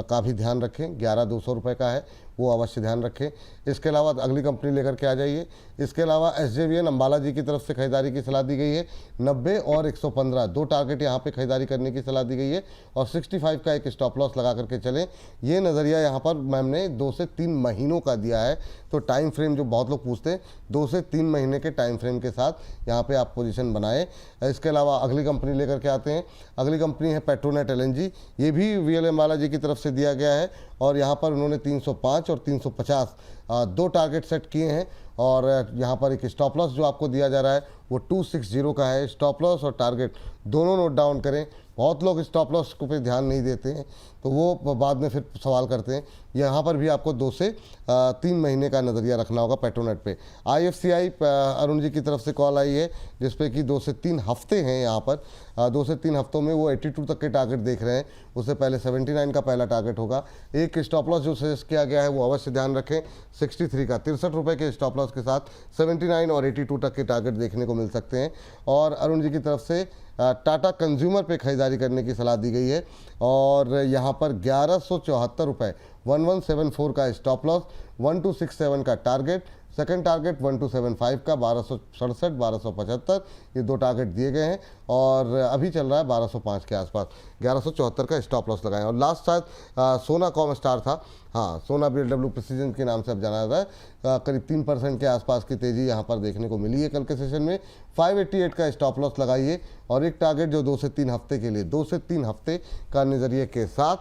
का भी ध्यान रखें। 11,200 रुपये का है, वो अवश्य ध्यान रखें। इसके अलावा अगली कंपनी लेकर के आ जाइए। इसके अलावा SJVN अंबाला जी की तरफ से खरीदारी की सलाह दी गई है। 90 और 115 दो टारगेट यहाँ पे खरीदारी करने की सलाह दी गई है, और 65 का एक स्टॉप लॉस लगा करके चलें। ये नज़रिया यहाँ पर मैम ने 2 से 3 महीनों का दिया है। तो टाइम फ्रेम जो बहुत लोग पूछते हैं, 2 से 3 महीने के टाइम फ्रेम के साथ यहाँ पे आप पोजीशन बनाएं। इसके अलावा अगली कंपनी लेकर के आते हैं। अगली कंपनी है पेट्रोनेट LNG। ये भी VL अंबाला जी की तरफ से दिया गया है, और यहाँ पर उन्होंने 305 और 350 दो टारगेट सेट किए हैं। और यहाँ पर एक स्टॉप लॉस जो आपको दिया जा रहा है वो 260 का है। स्टॉप लॉस और टारगेट दोनों नोट डाउन करें। बहुत लोग स्टॉप लॉस को पे ध्यान नहीं देते हैं, तो वो बाद में फिर सवाल करते हैं। यहाँ पर भी आपको 2 से 3 महीने का नज़रिया रखना होगा पेट्रोनेट पे। IFCI अरुण जी की तरफ से कॉल आई है, जिसपे कि 2 से 3 हफ्ते हैं। यहाँ पर 2 से 3 हफ्तों में वो 82 तक के टारगेट देख रहे हैं। उससे पहले 79 का पहला टारगेट होगा। एक स्टॉप लॉस जो सजेस्ट किया गया है वो अवश्य ध्यान रखें, 63 का। 63 रुपये के स्टॉप लॉस के साथ 79 और 82 तक के टारगेट देखने को मिल सकते हैं। और अरुण जी की तरफ से टाटा कंज्यूमर पे खरीदारी करने की सलाह दी गई है, और यहाँ पर 1174 रुपये 1174 का स्टॉप लॉस, 1267 का टारगेट। सेकंड टारगेट 1275 का, 1267 1275 ये दो टारगेट दिए गए हैं, और अभी चल रहा है 1205 के आसपास। 1174 का स्टॉप लॉस लगाएं। और लास्ट शायद सोना कॉम स्टार था, हाँ सोना BLW प्रिसीजन के नाम से अब जाना जाता है। करीब 3% के आसपास की तेज़ी यहाँ पर देखने को मिली है कल के सेशन में। 588 का स्टॉप लॉस लगाइए, और एक टारगेट जो 2 से 3 हफ्ते के लिए, 2 से 3 हफ्ते का नज़रिए के साथ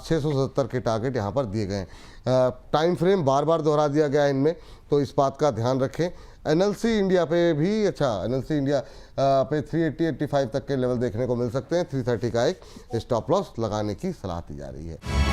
670 के टारगेट यहाँ पर दिए गए हैं। टाइम फ्रेम बार बार दोहरा दिया गया है इनमें, तो इस बात का ध्यान रखें। NLC इंडिया पे भी NLC इंडिया पे 380-85 तक के लेवल देखने को मिल सकते हैं। 330 का एक स्टॉप लॉस लगाने की सलाह दी जा रही है।